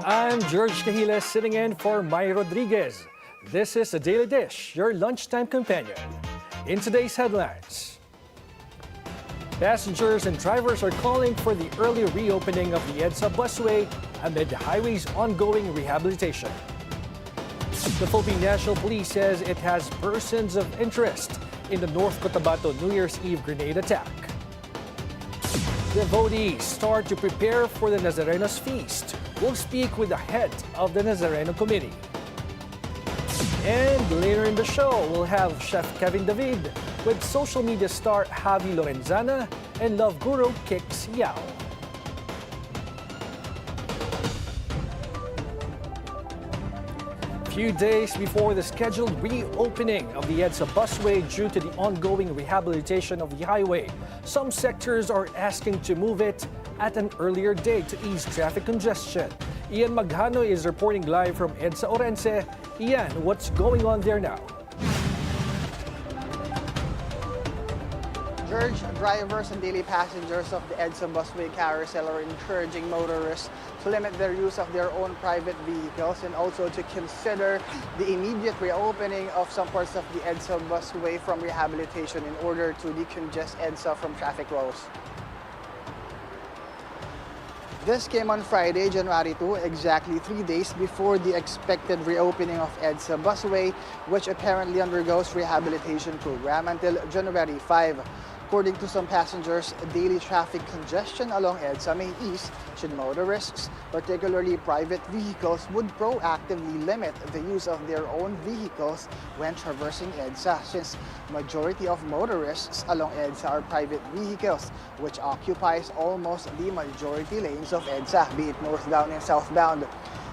I'm Gerg Cahiles sitting in for Mai Rodriguez. This is a Daily Dish, your lunchtime companion. In today's headlines, passengers and drivers are calling for the early reopening of the EDSA busway amid the highway's ongoing rehabilitation. The Philippine National Police says it has persons of interest in the North Cotabato New Year's Eve grenade attack. Devotees start to prepare for the Nazarenos feast. We'll speak with the head of the Nazareno Committee. And later in the show, we'll have Chef Kevin David with social media star Javi Lorenzana and love guru Kiks Yao. Few days before the scheduled reopening of the EDSA busway due to the ongoing rehabilitation of the highway, some sectors are asking to move it at an earlier date to ease traffic congestion. Ian Maghano is reporting live from EDSA Orense. Ian, what's going on there now? Gerg, drivers and daily passengers of the EDSA busway carousel are encouraging motorists to limit their use of their own private vehicles and also to consider the immediate reopening of some parts of the EDSA busway from rehabilitation in order to decongest EDSA from traffic woes. This came on Friday, January 2, exactly 3 days before the expected reopening of EDSA busway, which apparently undergoes rehabilitation program until January 5. According to some passengers, daily traffic congestion along EDSA may ease should motorists, particularly private vehicles, would proactively limit the use of their own vehicles when traversing EDSA, since majority of motorists along EDSA are private vehicles, which occupies almost the majority lanes of EDSA, be it northbound and southbound.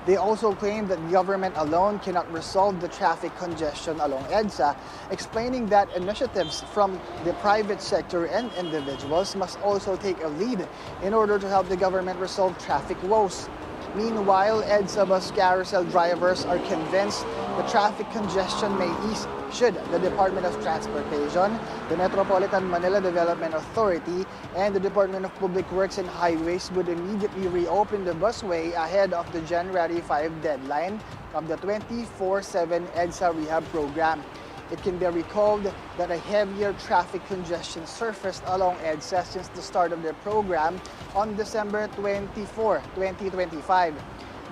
They also claim that government alone cannot resolve the traffic congestion along EDSA, explaining that initiatives from the private sector and individuals must also take a lead in order to help the government resolve traffic woes. Meanwhile, EDSA bus carousel drivers are convinced the traffic congestion may ease should the Department of Transportation, the Metropolitan Manila Development Authority, and the Department of Public Works and Highways would immediately reopen the busway ahead of the January 5 deadline of the 24/7 EDSA rehab program. It can be recalled that a heavier traffic congestion surfaced along EDSA since the start of the program on December 24, 2025.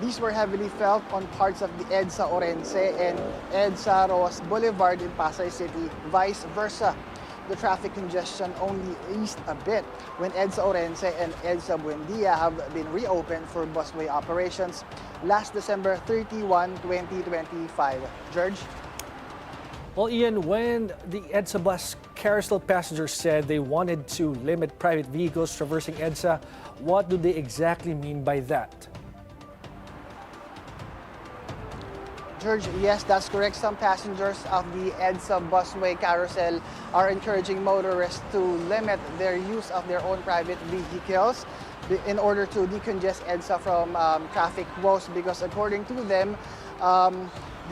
These were heavily felt on parts of the EDSA Orense and EDSA Roas Boulevard in Pasay City, vice versa. The traffic congestion only eased a bit when EDSA Orense and EDSA Buendia have been reopened for busway operations last December 31, 2025. Gerg? Well, Ian, when the EDSA bus carousel passengers said they wanted to limit private vehicles traversing EDSA, what do they exactly mean by that? Gerg, yes, that's correct. Some passengers of the EDSA busway carousel are encouraging motorists to limit their use of their own private vehicles in order to decongest EDSA from traffic woes, because according to them,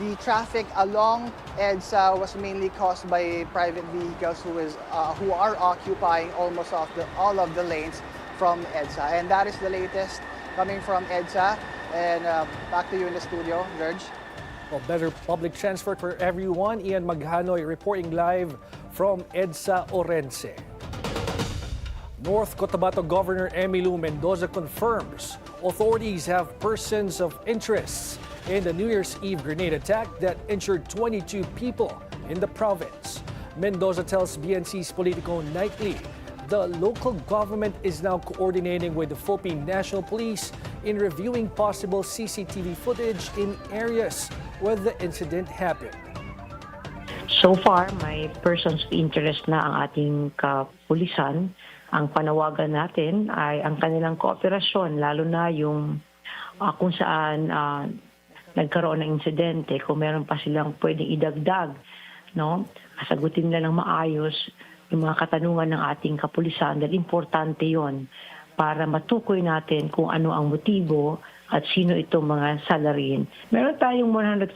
the traffic along EDSA was mainly caused by private vehicles who are occupying almost all of the lanes from EDSA. And that is the latest coming from EDSA. And back to you in the studio, Gerg. Well, better public transport for everyone. Ian Maghano reporting live from EDSA Orense. North Cotabato Governor Emilu Mendoza confirms authorities have persons of interest in the New Year's Eve grenade attack that injured 22 people in the province. Mendoza tells BNC's Politico Nightly the local government is now coordinating with the Philippine National Police in reviewing possible CCTV footage in areas where the incident happened. So far, may persons of interest na ang ating kapulisan. Ang panawagan natin ay ang kanilang kooperasyon, lalo na yung kung saan nagkaroon ng insidente, kung meron pa silang pwedeng idagdag, no? Kasagutin nila ng maayos yung mga katanungan ng ating kapulisan, dahil importante yon para matukoy natin kung ano ang motibo at sino itong mga salariin. Meron tayong 147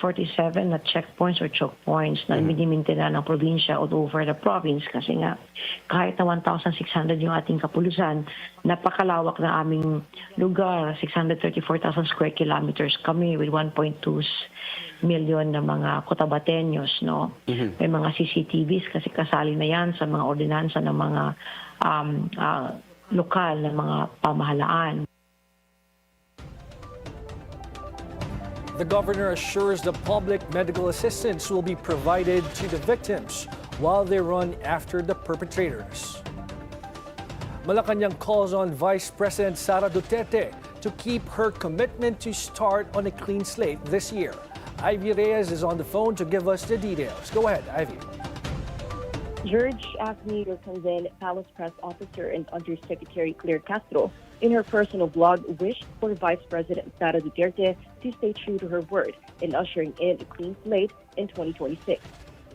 na checkpoints or choke points na minimintina ng probinsya all over the province kasi nga kahit na 1,600 yung ating kapulisan, napakalawak na aming lugar, 634,000 square kilometers kami with 1.2 million na mga kotabatenyos, no? May mga CCTVs kasi kasali na yan sa mga ordinansa ng mga lokal na mga pamahalaan. The governor assures the public medical assistance will be provided to the victims while they run after the perpetrators. Malacanang calls on Vice President Sara Duterte to keep her commitment to start on a clean slate this year. Ivy Reyes is on the phone to give us the details. Go ahead, Ivy. Gerg Cahiles, Palace Press Officer and Undersecretary Claire Castro, in her personal blog, wished for Vice President Sara Duterte to stay true to her word in ushering in a clean slate in 2026.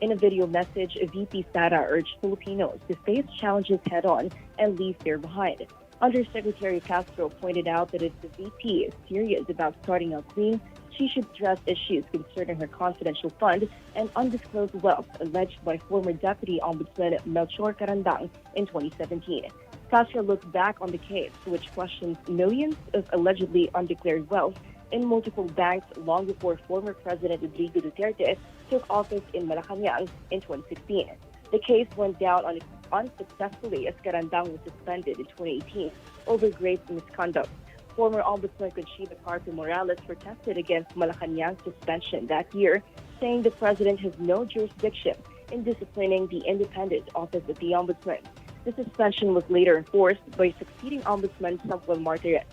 In a video message, VP Sara urged Filipinos to face challenges head-on and leave fear behind. Undersecretary Castro pointed out that if the VP is serious about starting out clean, she should address issues concerning her confidential fund and undisclosed wealth alleged by former Deputy Ombudsman Melchor Carandang in 2017. Castro looked back on the case, which questions millions of allegedly undeclared wealth in multiple banks long before former President Rodrigo Duterte took office in Malacanang in 2016. The case went down unsuccessfully as Carandang was suspended in 2018 over grave misconduct. Former Ombudsman Conchita Carpio Morales protested against Malacanang's suspension that year, saying the president has no jurisdiction in disciplining the independent office of the Ombudsman. The suspension was later enforced by succeeding Ombudsman Samuel Martirez.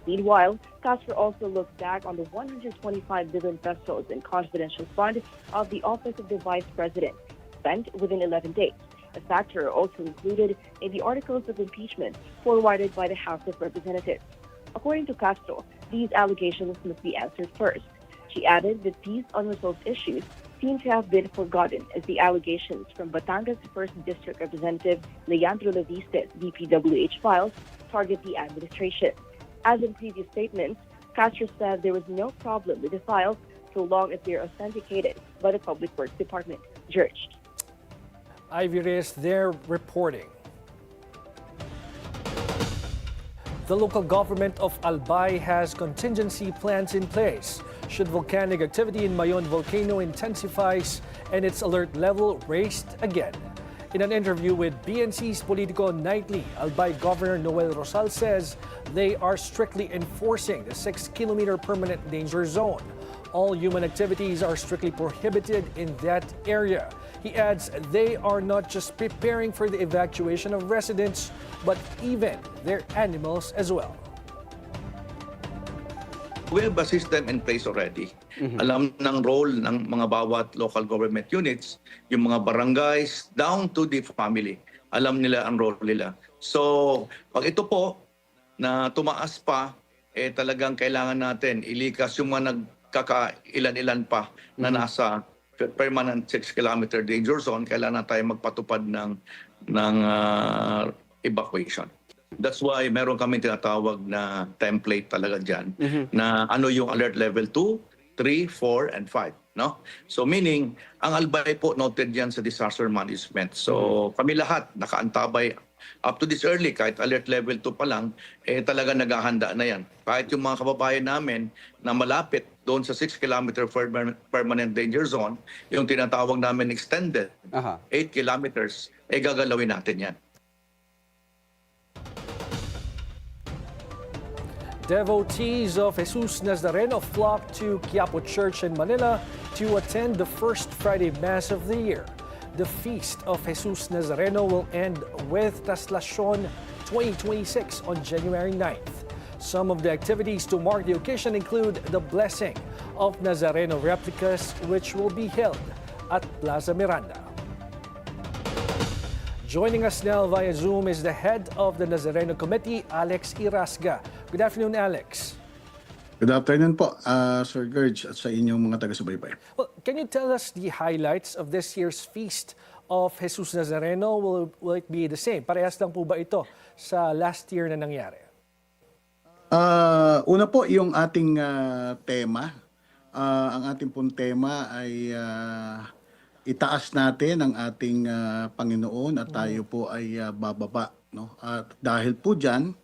Meanwhile, Castro also looked back on the 125 billion pesos in confidential fund of the Office of the Vice President, spent within 11 days, a factor also included in the articles of impeachment forwarded by the House of Representatives. According to Castro, these allegations must be answered first. She added that these unresolved issues seem to have been forgotten as the allegations from Batangas 1st District Representative Leandro Leviste's DPWH files target the administration. As in previous statements, Castro said there was no problem with the files so long as they are authenticated by the Public Works Department. Gerg. Ivy Reyes there reporting. The local government of Albay has contingency plans in place should volcanic activity in Mayon volcano intensifies and its alert level raised again. In an interview with BNC's Politico Nightly, Albay Governor Noel Rosal says they are strictly enforcing the 6-kilometer permanent danger zone. All human activities are strictly prohibited in that area. He adds they are not just preparing for the evacuation of residents, but even their animals as well. We have a system in place already. Alam ng role ng mga bawat local government units, yung mga barangays, down to the family. Alam nila ang role nila. So, pag ito po na tumaas pa, talagang kailangan natin ilikas yung mga nagkakailan-ilan pa na nasa permanent 6-kilometer danger zone. Kailangan tayo magpatupad ng evacuation. That's why meron kami tinatawag na template talaga dyan na ano yung alert level 2, 3, 4, and 5. No? So meaning, ang Albay po noted yan sa disaster management. So kami lahat nakaantabay up to this early, kahit alert level 2 pa lang, talaga naghahanda na yan. Kahit yung mga kababayan namin na malapit doon sa 6-kilometer permanent danger zone, yung tinatawag namin extended, 8 kilometers, gagalawin natin yan. Devotees of Jesus Nazareno flocked to Quiapo Church in Manila to attend the first Friday Mass of the year. The Feast of Jesus Nazareno will end with Traslacion 2026 on January 9th. Some of the activities to mark the occasion include the blessing of Nazareno replicas, which will be held at Plaza Miranda. Joining us now via Zoom is the head of the Nazareno Committee, Alex Irasga. Good afternoon, Alex. Good afternoon po, Sir Gerg, at sa inyong mga taga-subaybay. Well, can you tell us the highlights of this year's Feast of Jesus Nazareno? Will it be the same? Parehas lang po ba ito sa last year na nangyari? Una po, yung ating tema. Ang ating pong tema ay itaas natin ang ating Panginoon at tayo po ay bababa. No? At dahil po dyan,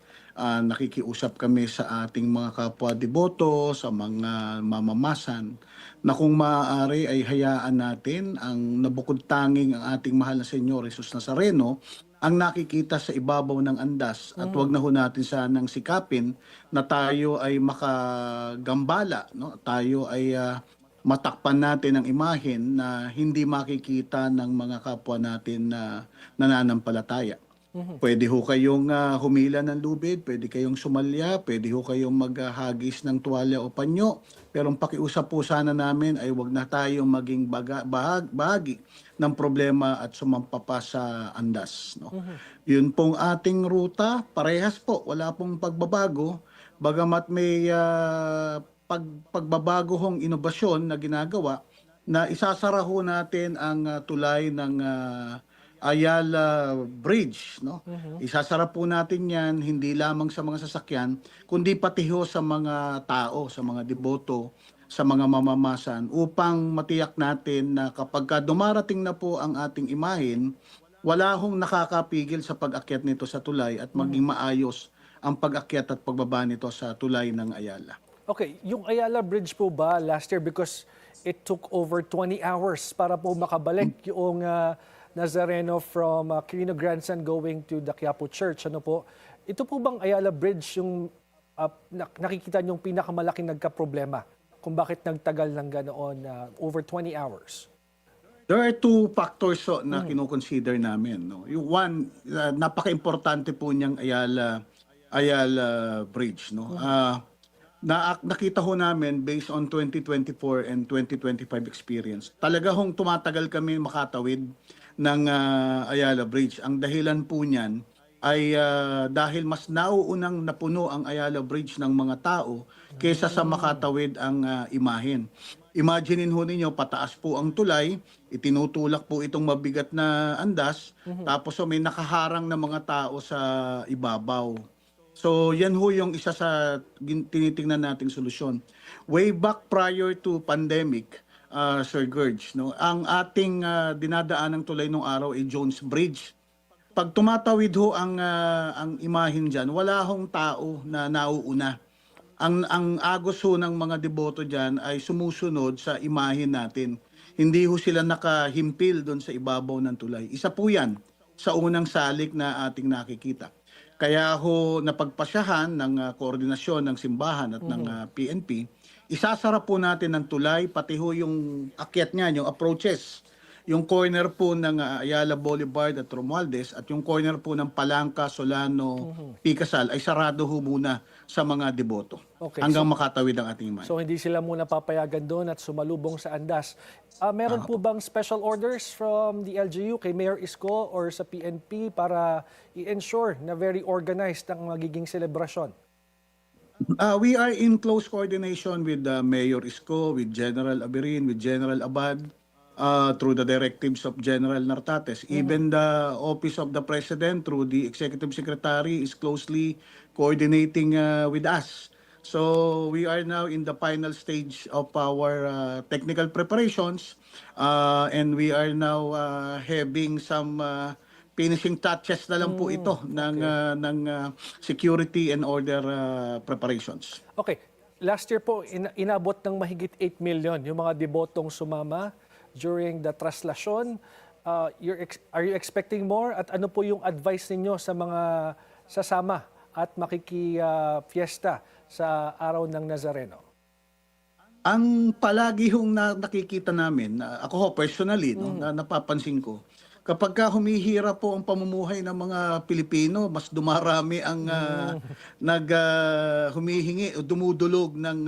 nakikiusap kami sa ating mga kapwa deboto, sa mga mamamasan, na kung maaari ay hayaan natin ang nabukod tanging ang ating mahal na Senyor Jesus Nazareno ang nakikita sa ibabaw ng andas at wag na ho natin sanang sikapin na tayo ay makagambala, no? Tayo ay matakpan natin ang imahen na hindi makikita ng mga kapwa natin na nananampalataya. Pwede ho kayong humila ng lubid, pwede kayong sumalya, pwede ho kayong maghagis ng tuwalya o panyo. Pero ang pakiusap po sana namin ay wag na tayong maging bahagi ng problema at sumampa pa sa andas. No? Yun pong ating ruta, parehas po, wala pong pagbabago. Bagamat may pagbabago hong inobasyon na ginagawa, na isasara ho natin ang tulay ng Ayala Bridge, no? Isasara po natin 'yan hindi lamang sa mga sasakyan, kundi pati ho sa mga tao, sa mga deboto, sa mga mamamasan upang matiyak natin na kapag dumarating na po ang ating imahen, wala hong nakakapigil sa pag-akyat nito sa tulay at maging maayos ang pag-akyat at pagbaba nito sa tulay ng Ayala. Okay, yung Ayala Bridge po ba last year, because it took over 20 hours para po makabalik yung Nazareno from Quirino Grandson going to the Quiapo Church. Ano po? Ito po bang Ayala Bridge yung nakikita niyong pinakamalaking nagka-problema kung bakit nagtagal ng ganoon over 20 hours? There are two factors na kinoconsider namin. No? Yung one, napaka-importante po niyang Ayala Bridge. No? Nakita ho namin based on 2024 and 2025 experience. Talaga hong tumatagal kami makatawid ng Ayala Bridge. Ang dahilan po niyan ay dahil mas nauunang napuno ang Ayala Bridge ng mga tao kaysa sa makatawid ang imahen. Imaginein ho ninyo, pataas po ang tulay, itinutulak po itong mabigat na andas, tapos may nakaharang na mga tao sa ibabaw. So yan ho yung isa sa tinitingnan nating solusyon. Way back prior to pandemic, Sir Gerg, no, ang ating dinadaan ng tulay nung araw ay Jones Bridge. Pag tumatawid ho ang imahin diyan, wala hong tao na nauuna. Ang agos ho ng mga deboto diyan ay sumusunod sa imahin natin. Hindi ho sila nakahimpil doon sa ibabaw ng tulay. Isa po yan sa unang salik na ating nakikita. Kaya ho napagpasyahan ng koordinasyon ng simbahan at ng PNP, isasara po natin ng tulay, pati ho yung akyat niya, yung approaches. Yung corner po ng Ayala Boulevard at Romualdez at yung corner po ng Palangka, Solano, Picasal ay sarado ho muna sa mga deboto hanggang makatawid ang ating imahe. So hindi sila muna papayagan doon at sumalubong sa andas. Meron po bang special orders from the LGU kay Mayor Isko or sa PNP para i-ensure na very organized ang magiging selebrasyon? We are in close coordination with Mayor Isko, with General Abirin, with General Abad, through the directives of General Nartates. Even the Office of the President through the Executive Secretary is closely coordinating with us. So we are now in the final stage of our technical preparations and we are now having some finishing touches na lang po ito ng security and order preparations. Okay, last year po inabot ng mahigit 8 million yung mga debotong sumama during the traslasyon. Are you expecting more? At ano po yung advice ninyo sa mga sasama at makiki-fiesta sa araw ng Nazareno? Ang palagi hong nakikita namin, ako ho personally, no, na napapansin ko, kapag ka humihira po ang pamumuhay ng mga Pilipino, mas dumarami ang humihingi o dumudulog ng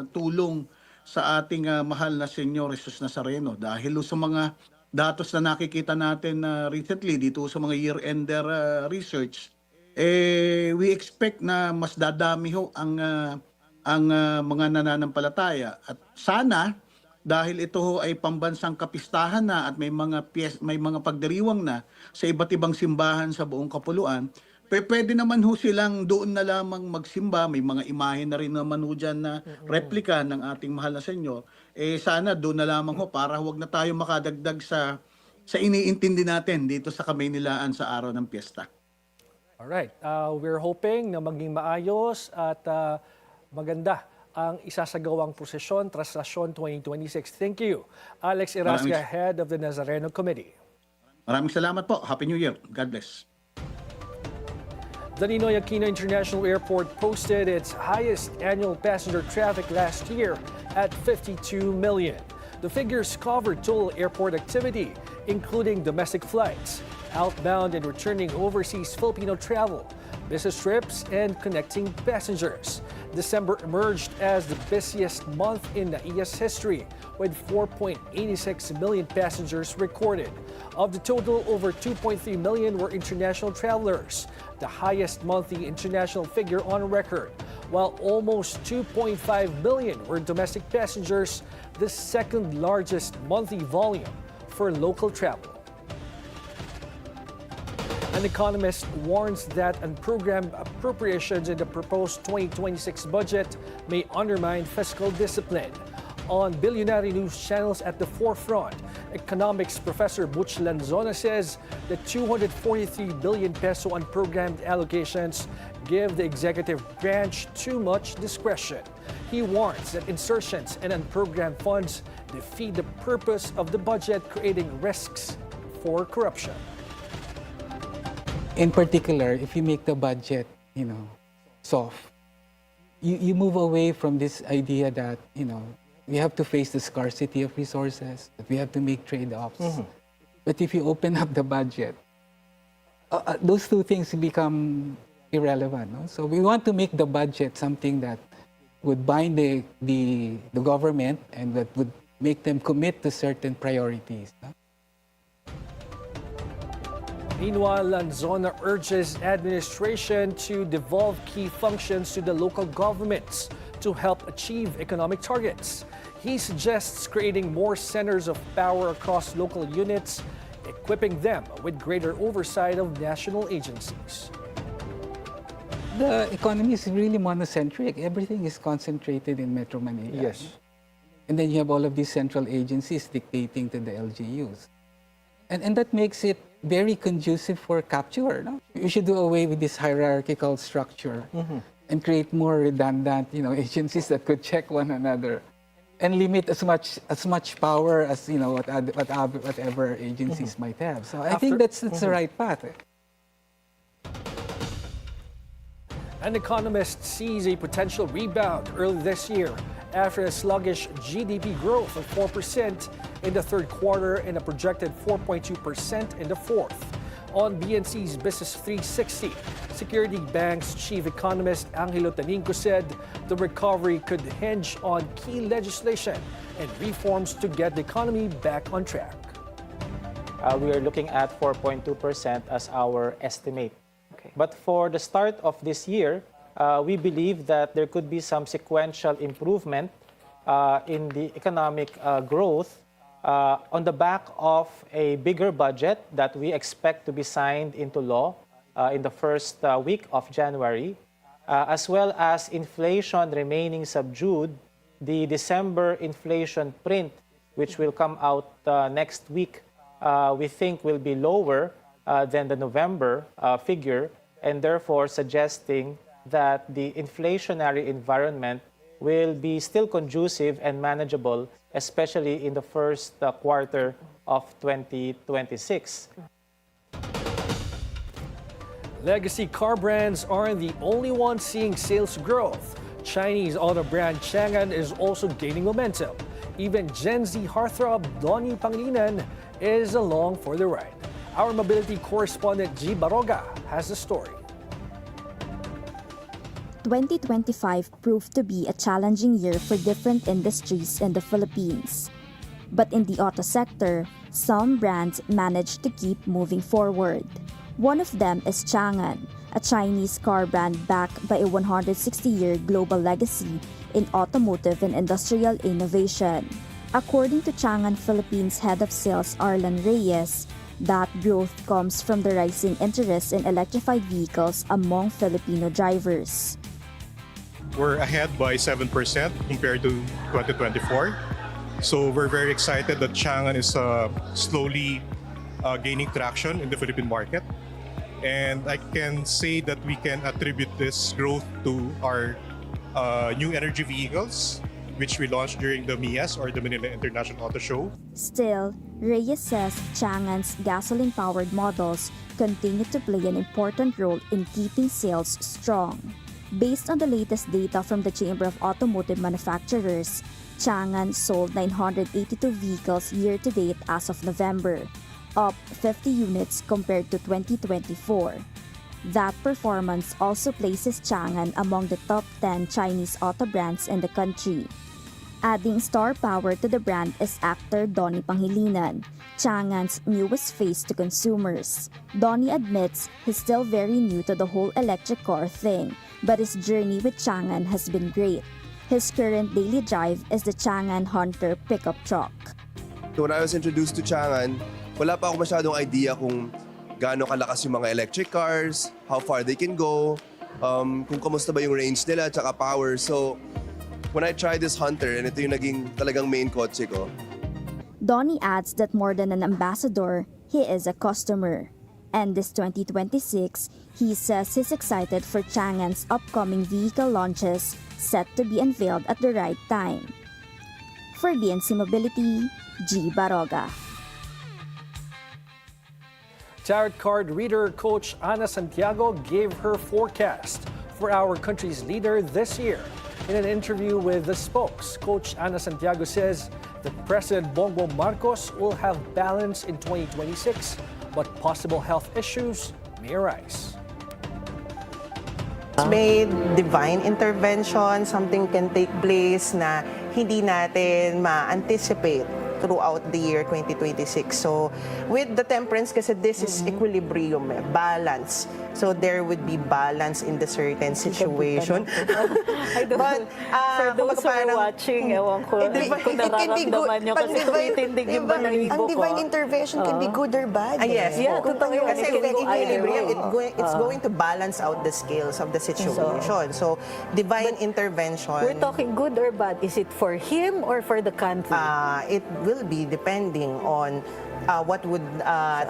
tulong sa ating mahal na Senyor Jesus Nazareno. Dahil sa mga datos na nakikita natin recently dito sa mga year-ender research, we expect na mas dadami ho ang mga nananampalataya. At sana, dahil ito ho ay pambansang kapistahan na at may mga pagdiriwang na sa iba't ibang simbahan sa buong kapuluan, Pwede naman ho silang doon na lamang magsimba. May mga imahe na rin naman ho dyan na replika ng ating mahal na senyor. Sana doon na lamang ho para huwag na tayo makadagdag sa iniintindi natin dito sa Kamaynilaan sa araw ng piyesta. Alright, we're hoping na maging maayos at maganda ang isasagawang prosesyon, Traslasyon 2026. Thank you, Alex Erasga, Head of the Nazareno Committee. Maraming salamat po. Happy New Year. God bless. The Ninoy Aquino International Airport posted its highest annual passenger traffic last year at 52 million. The figures covered total airport activity, including domestic flights, outbound and returning overseas Filipino travel, business trips, and connecting passengers. December emerged as the busiest month in NAIA's history, with 4.86 million passengers recorded. Of the total, over 2.3 million were international travelers, the highest monthly international figure on record, while almost 2.5 million were domestic passengers, the second largest monthly volume for local travel. An economist warns that unprogrammed appropriations in the proposed 2026 budget may undermine fiscal discipline. On Bilyonaryo news channels at the forefront, economics professor Butch Lanzona says the 243 billion peso unprogrammed allocations give the executive branch too much discretion. He warns that insertions and unprogrammed funds defeat the purpose of the budget, creating risks for corruption. In particular, if you make the budget, soft, you move away from this idea that, we have to face the scarcity of resources, that we have to make trade-offs. But if you open up the budget, those two things become irrelevant. No? So we want to make the budget something that would bind the government and that would make them commit to certain priorities. No? Meanwhile, Lanzona urges administration to devolve key functions to the local governments to help achieve economic targets. He suggests creating more centers of power across local units, equipping them with greater oversight of national agencies. The economy is really monocentric. Everything is concentrated in Metro Manila. Yes. And then you have all of these central agencies dictating to the LGUs. And that makes it very conducive for capture. No? You should do away with this hierarchical structure and create more redundant, agencies that could check one another, and limit as much power as whatever agencies might have. So I think that's the right path. An economist sees a potential rebound early this year after a sluggish GDP growth of 4% in the third quarter and a projected 4.2% in the fourth. On BNC's Business 360, Security Bank's chief economist Angelo Taninco said the recovery could hinge on key legislation and reforms to get the economy back on track. We are looking at 4.2% as our estimate. Okay. But for the start of this year, we believe that there could be some sequential improvement in the economic growth on the back of a bigger budget that we expect to be signed into law in the first week of January, as well as inflation remaining subdued. The December inflation print, which will come out next week, we think will be lower than the November figure, and therefore suggesting that the inflationary environment will be still conducive and manageable, especially in the first quarter of 2026. Legacy car brands aren't the only ones seeing sales growth. Chinese auto brand Changan is also gaining momentum. Even Gen Z heartthrob Donnie Pangilinan is along for the ride. Our mobility correspondent G. Baroga has the story. 2025 proved to be a challenging year for different industries in the Philippines. But in the auto sector, some brands managed to keep moving forward. One of them is Changan, a Chinese car brand backed by a 160-year global legacy in automotive and industrial innovation. According to Changan Philippines Head of Sales Arlan Reyes, That growth comes from the rising interest in electrified vehicles among Filipino drivers. We're ahead by 7% compared to 2024. So we're very excited that Chang'an is slowly gaining traction in the Philippine market. And I can say that we can attribute this growth to our new energy vehicles, which we launched during the MIAS, or the Manila International Auto Show. Still, Reyes says Chang'an's gasoline-powered models continue to play an important role in keeping sales strong. Based on the latest data from the Chamber of Automotive Manufacturers, Chang'an sold 982 vehicles year-to-date as of November, up 50 units compared to 2024. That performance also places Chang'an among the top 10 Chinese auto brands in the country. Adding star power to the brand is actor Donnie Pangilinan, Chang'an's newest face to consumers. Donnie admits he's still very new to the whole electric car thing, but his journey with Chang'an has been great. His current daily drive is the Chang'an Hunter pickup truck. When I was introduced to Chang'an, wala pa ako masyadong idea kung gaano kalakas yung mga electric cars, how far they can go, kung kamusta ba yung range nila, tsaka power. So, when I tried this Hunter, and ito yung naging talagang main kotse ko. Donnie adds that more than an ambassador, he is a customer. And this 2026, he says he's excited for Chang'an's upcoming vehicle launches set to be unveiled at the right time. For BNC Mobility, G. Baroga. Tarot card reader Coach Ana Santiago gave her forecast for our country's leader this year. In an interview with The Spokes, Coach Ana Santiago says that President Bongbong Marcos will have balance in 2026, but possible health issues may arise. May divine intervention, something can take place na hindi natin ma-anticipate throughout the year 2026. So with the temperance, kasi this is equilibrium, balance. So there would be balance in the certain situation. But for those who are watching, ewan ko, kung nararamdaman nyo kasi tumitindig yung balahibo ko. Ang divine intervention can be good or bad. Yes, Yeah, po. totoo yun. Kasi It can with go either equilibrium, way. it's going to balance out the scales of the situation. So divine intervention. We're talking good or bad. Is it for him or for the country? It will be depending on what would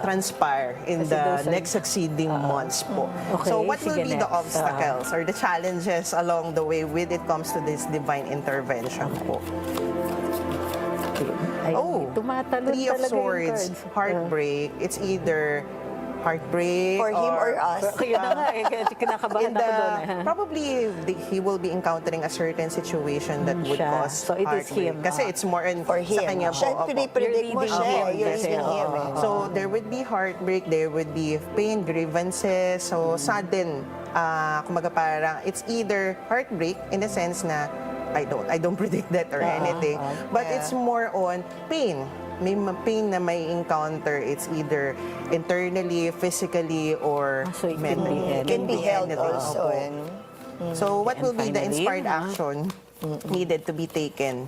transpire in Kasi the those are- next succeeding months po. Okay, So what will sige, be the next. obstacles or the challenges along the way with it comes to this divine intervention po? Ay, Oh, tumatalon Three of talaga yung Swords, cards. heartbreak. It's either heartbreak For him or us. Kaya na nga, kinakabahan in ako doon. probably he will be encountering a certain situation that would Siya. cause So it is heartbreak. him, Kasi it's more in For sa him. kanya po. Siya, opo. pinipredict mo You're siya. leading him You're kasi, leading him. So there would be heartbreak, there would be pain, grievances, so sudden, kumaga parang it's either heartbreak in the sense na I don't predict that or anything, but it's more on pain. May pain na may encounter, it's either internally, physically, or So it can be mentally. anything. Can be held Anything, also. opo. And So what And will be the finally, inspired action needed to be taken?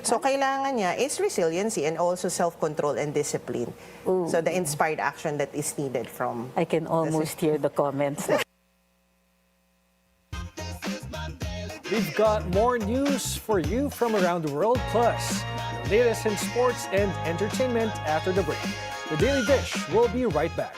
So kailangan niya is resiliency and also self-control and discipline. So the inspired action that is needed from I can almost hear the comments. We've got more news for you from around the world, plus the latest in sports and entertainment after the break. The Daily Dish will be right back.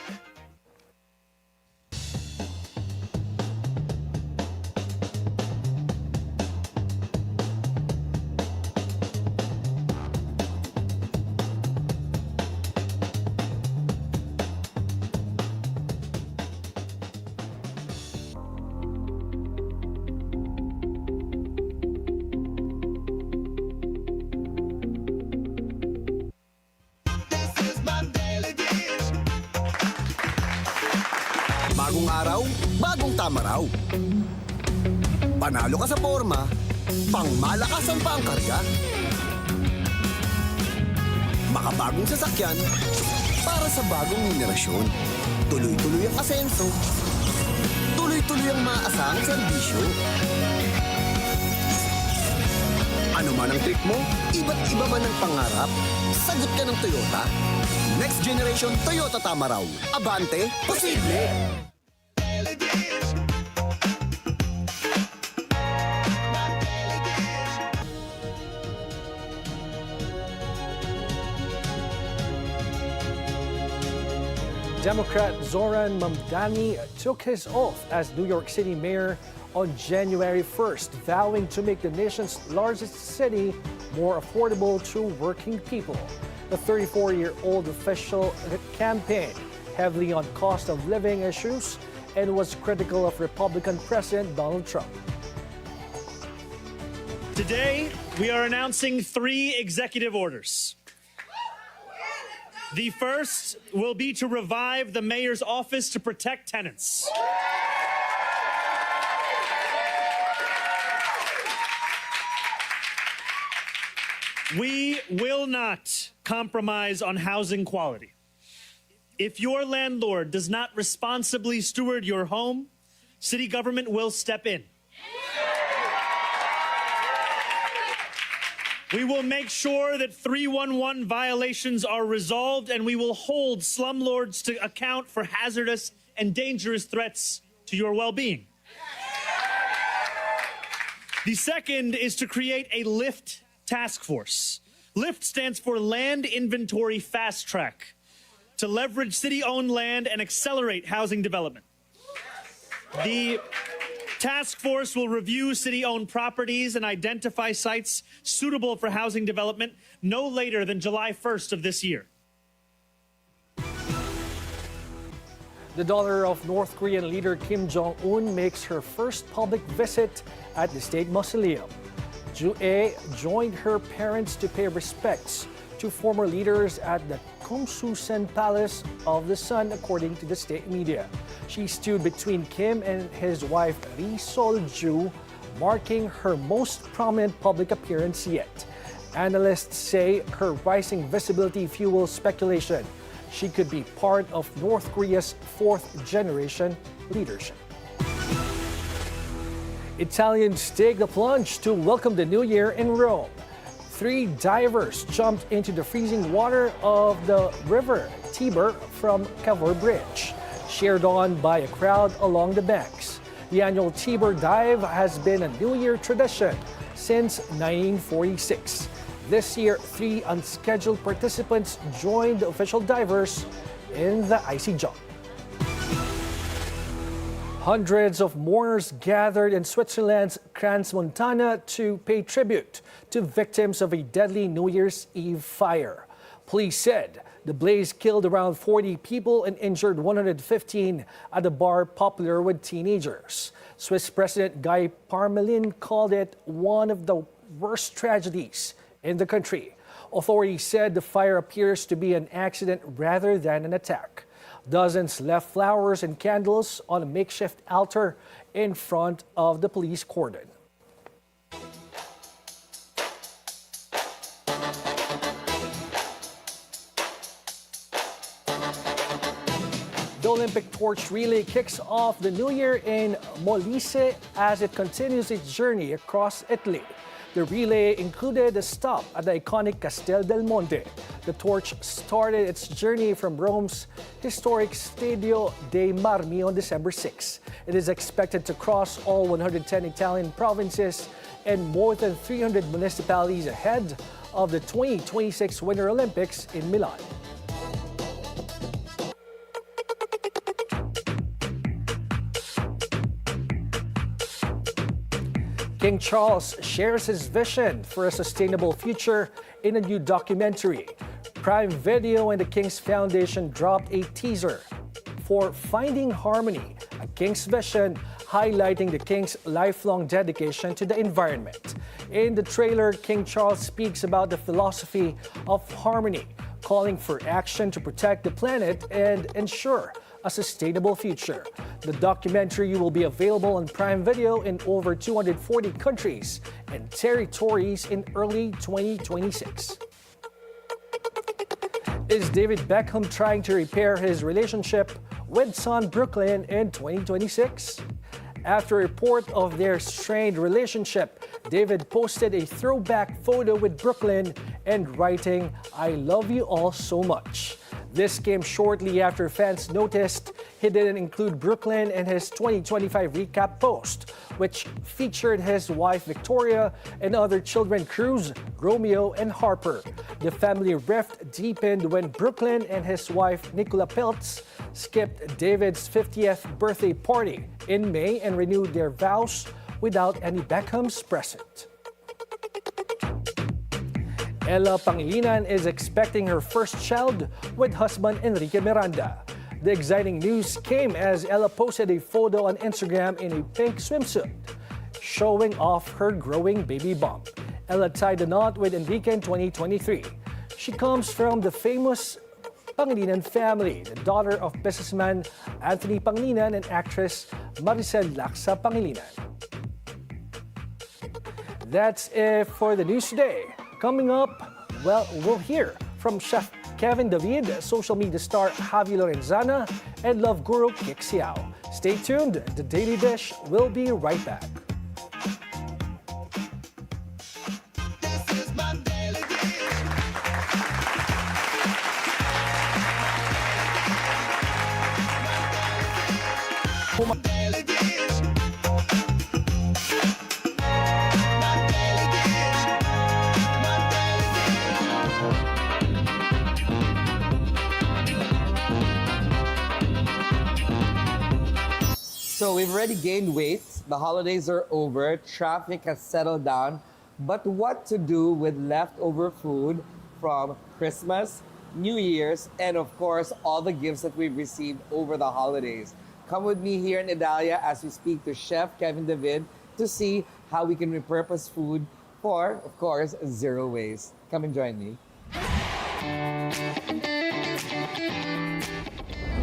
Bagong araw, bagong tama raw. Panalo ka sa forma, pangmalakasan pa ang karga. Makabagong sasakyan, para sa bagong henerasyon. Tuloy-tuloy ang asenso, tuloy-tuloy ang maasahang serbisyo. Ano man ang trip mo, iba't iba man ang pangarap, sagot ka ng Toyota. Next Generation Toyota Tamaraw. Abante, posible! Democrat Zoran Mamdani took his oath as New York City mayor on January 1st, vowing to make the nation's largest city more affordable to working people. The 34-year-old official campaigned heavily on cost of living issues and was critical of Republican President Donald Trump. Today, we are announcing 3 executive orders. The first will be to revive the mayor's office to protect tenants. We will not compromise on housing quality. If your landlord does not responsibly steward your home, city government will step in. We will make sure that 311 violations are resolved, and we will hold slumlords to account for hazardous and dangerous threats to your well-being. The second is to create a LIFT task force. LIFT stands for Land Inventory Fast Track, to leverage city-owned land and accelerate housing development. The task force will review city-owned properties and identify sites suitable for housing development no later than July 1st of this year. The daughter of North Korean leader Kim Jong-un makes her first public visit at the State Mausoleum. Ju-ae joined her parents to pay respects to former leaders at the Kumsusen Palace of the Sun, according to the state media. She stood between Kim and his wife Ri Sol-ju, marking her most prominent public appearance yet. Analysts say her rising visibility fuels speculation she could be part of North Korea's fourth-generation leadership. Italians take the plunge to welcome the new year in Rome. 3 divers jumped into the freezing water of the river Tiber from Cavour Bridge, cheered on by a crowd along the banks. The annual Tiber dive has been a New Year tradition since 1946. This year, 3 unscheduled participants joined the official divers in the icy jump. Hundreds of mourners gathered in Switzerland's Crans-Montana to pay tribute to victims of a deadly New Year's Eve fire. Police said the blaze killed around 40 people and injured 115 at a bar popular with teenagers. Swiss President Guy Parmelin called it one of the worst tragedies in the country. Authorities said the fire appears to be an accident rather than an attack. Dozens left flowers and candles on a makeshift altar in front of the police cordon. The Olympic torch relay kicks off the new year in Molise as it continues its journey across Italy. The relay included a stop at the iconic Castel del Monte. The torch started its journey from Rome's historic Stadio dei Marmi on December 6. It is expected to cross all 110 Italian provinces and more than 300 municipalities ahead of the 2026 Winter Olympics in Milan. King Charles shares his vision for a sustainable future in a new documentary. Prime Video and the King's Foundation dropped a teaser for Finding Harmony, a King's vision highlighting the King's lifelong dedication to the environment. In the trailer, King Charles speaks about the philosophy of harmony, calling for action to protect the planet and ensure a sustainable future. The documentary will be available on Prime Video in over 240 countries and territories in early 2026. Is David Beckham trying to repair his relationship with son Brooklyn in 2026? After a report of their strained relationship, David posted a throwback photo with Brooklyn and writing, "I love you all so much." This came shortly after fans noticed he didn't include Brooklyn in his 2025 recap post, which featured his wife Victoria and other children Cruz, Romeo, and Harper. The family rift deepened when Brooklyn and his wife Nicola Peltz skipped David's 50th birthday party in May and renewed their vows without any Beckhams present. Ella Pangilinan is expecting her first child with husband Enrique Miranda. The exciting news came as Ella posted a photo on Instagram in a pink swimsuit, showing off her growing baby bump. Ella tied the knot with Enrique in 2023. She comes from the famous Pangilinan family, the daughter of businessman Anthony Pangilinan and actress Maricel Laksa Pangilinan. That's it for the news today. Coming up, well, we'll hear from Chef Kevin David, social media star Javi Lorenzana, and love guru Kiks Yao. Stay tuned. The Daily Dish will be right back. So we've already gained weight, the holidays are over, traffic has settled down, but what to do with leftover food from Christmas, New Year's, and of course, all the gifts that we've received over the holidays. Come with me here in Idalia as we speak to Chef Kevin David to see how we can repurpose food for, of course, zero waste. Come and join me.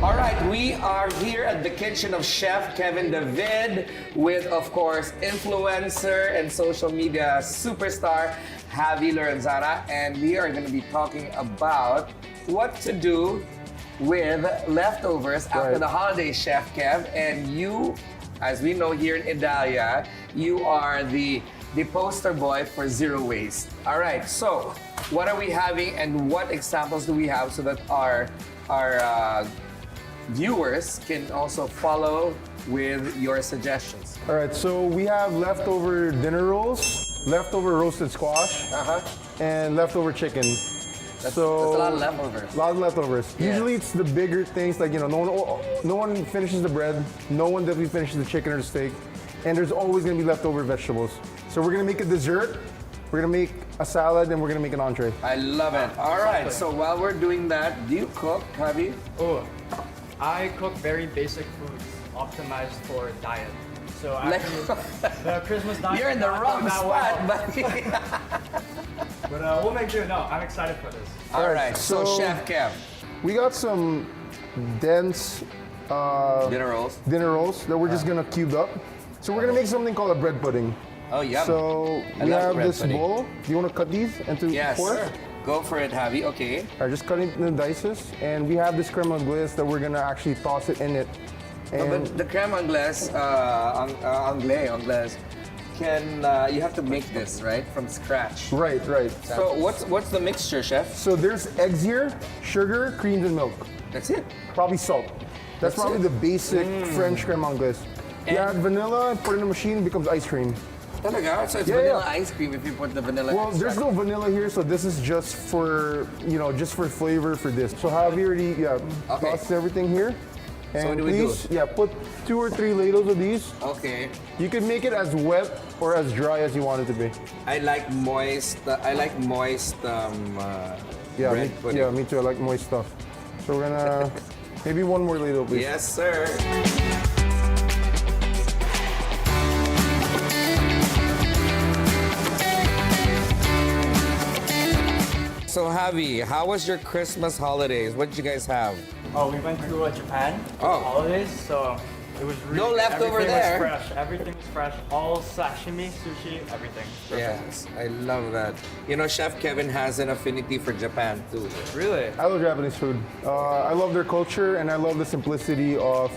All right, we are here at the kitchen of Chef Kevin David with, of course, influencer and social media superstar Javi Lorenzana, and we are going to be talking about what to do with leftovers after the holidays, Chef Kev. And you, as we know here in Idalia, you are the poster boy for zero waste. All right, so what are we having and what examples do we have so that our viewers can also follow with your suggestions? All right, so we have leftover dinner rolls, leftover roasted squash, and leftover chicken. That's a lot of leftovers. A lot of leftovers. Yeah. Usually it's the bigger things, like, you know, no one finishes the bread, no one definitely finishes the chicken or the steak, and there's always gonna be leftover vegetables. So we're gonna make a dessert, we're gonna make a salad, and we're gonna make an entree. I love it. All right, so while we're doing that, do you cook, Javi? Oh, I cook very basic foods, optimized for diet. So actually, the Christmas diet. You're in the wrong spot, buddy. But we'll make do. No, I'm excited for this. All right, so Chef Kev. We got some dense Dinner rolls. that we're just gonna cube up. So we're gonna make something called a bread pudding. Oh, yum. So I we love have bread this pudding. bowl. Do you want to cut these into Yes, four? sir. Go for it, Javi. Okay. All right, just cut it into dices, and we have this creme anglaise that we're gonna actually toss it in it. No, And but the creme anglaise, anglaise, can you have to make this right from scratch? right. So what's the mixture, Chef? So there's eggs here, sugar, creams, and milk. That's it. Probably salt. That's probably the basic French creme anglaise. You And- add vanilla, put it in a machine, it becomes ice cream. Talaga? So it's Yeah, vanilla yeah. ice cream if you put the vanilla. Well, there's extract. no vanilla here, so this is just for, just for flavor for this. So have you already, Okay. tossed everything here. And what do we do? please, put 2 or 3 ladles of these. Okay. You can make it as wet or as dry as you want it to be. I like moist. Yeah, bread pudding. yeah, me too. I like moist stuff. So we're gonna, maybe one more ladle, please. Yes, sir. So Javi, how was your Christmas holidays? What did you guys have? Oh, we went to Japan for the holidays, so it was really No leftover everything there. was fresh. Everything was fresh. All sashimi, sushi, everything. Perfect. Yes, I love that. You know, Chef Kevin has an affinity for Japan too. Really? I love Japanese food. I love their culture, and I love the simplicity of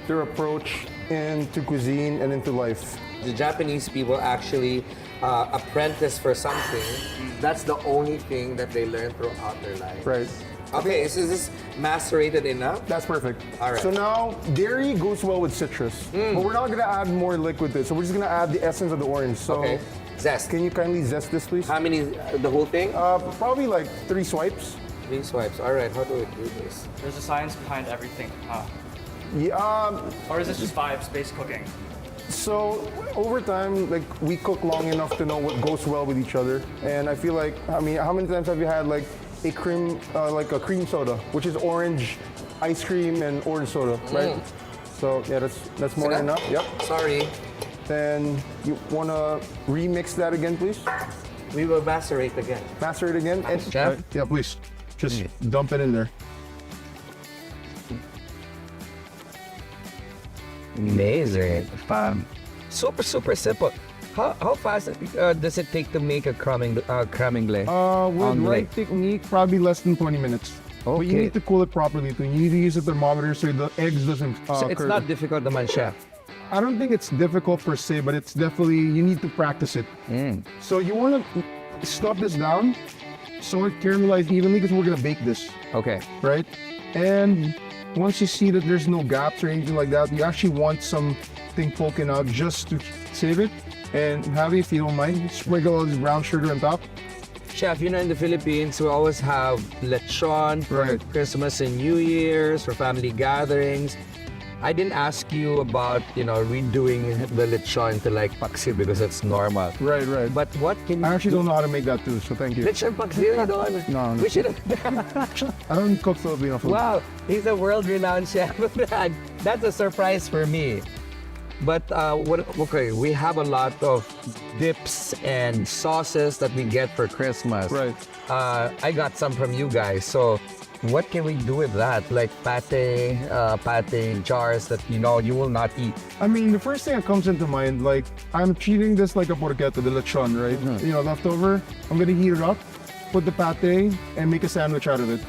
their approach into cuisine and into life. The Japanese people actually apprentice for something. That's the only thing that they learn throughout their life. Right. Okay, so is this macerated enough? That's perfect. All right. So now, dairy goes well with citrus, but we're not gonna add more liquid to it. So we're just gonna add the essence of the orange. So, Okay. Zest. can you kindly zest this, please? How many, the whole thing? Probably like 3 swipes. 3 swipes. All right, how do we do this? There's a science behind everything, huh? Yeah. Or is this just vibes-based cooking? So over time, like we cook long enough to know what goes well with each other, and I feel like, I mean, how many times have you had like a cream, like a cream soda, which is orange ice cream and orange soda, right? So yeah, that's more than enough. Yep. Sorry. Then you wanna remix that again, please. We will macerate again. Macerate again. And, Chef? yeah, please. Just dump it in there. Amazing. Super simple. How fast does it take to make a creme anglaise? With right technique, probably less than 20 minutes. But you need to cool it properly too. You need to use a thermometer so the eggs doesn't So it's curdle. not difficult naman, chef. I don't think it's difficult per se, but it's definitely, you need to practice it. So you want to stuff this down so it caramelizes evenly because we're going to bake this, Okay. right? And once you see that there's no gaps or anything like that, you actually want something poking out just to save it. And have, if you don't mind, sprinkle all this brown sugar on top. Chef, in the Philippines, we always have lechon for Right. Christmas and New Year's, for family gatherings. I didn't ask you about, redoing the lechon to like paksiw because it's normal. Right. But what can you I actually don't know how to make that too, so thank you. Lechon paksiw, you don't? No. We should I don't cook Filipino food. Wow, he's a world-renowned chef. That's a surprise for me. But we have a lot of dips and sauces that we get for Christmas. Right. I got some from you guys. So what can we do with that? Like pate jars that you will not eat. I mean, the first thing that comes into mind, like, I'm treating this like a porchetta, the lechon, right? Leftover. I'm gonna heat it up, put the pate, and make a sandwich out of it.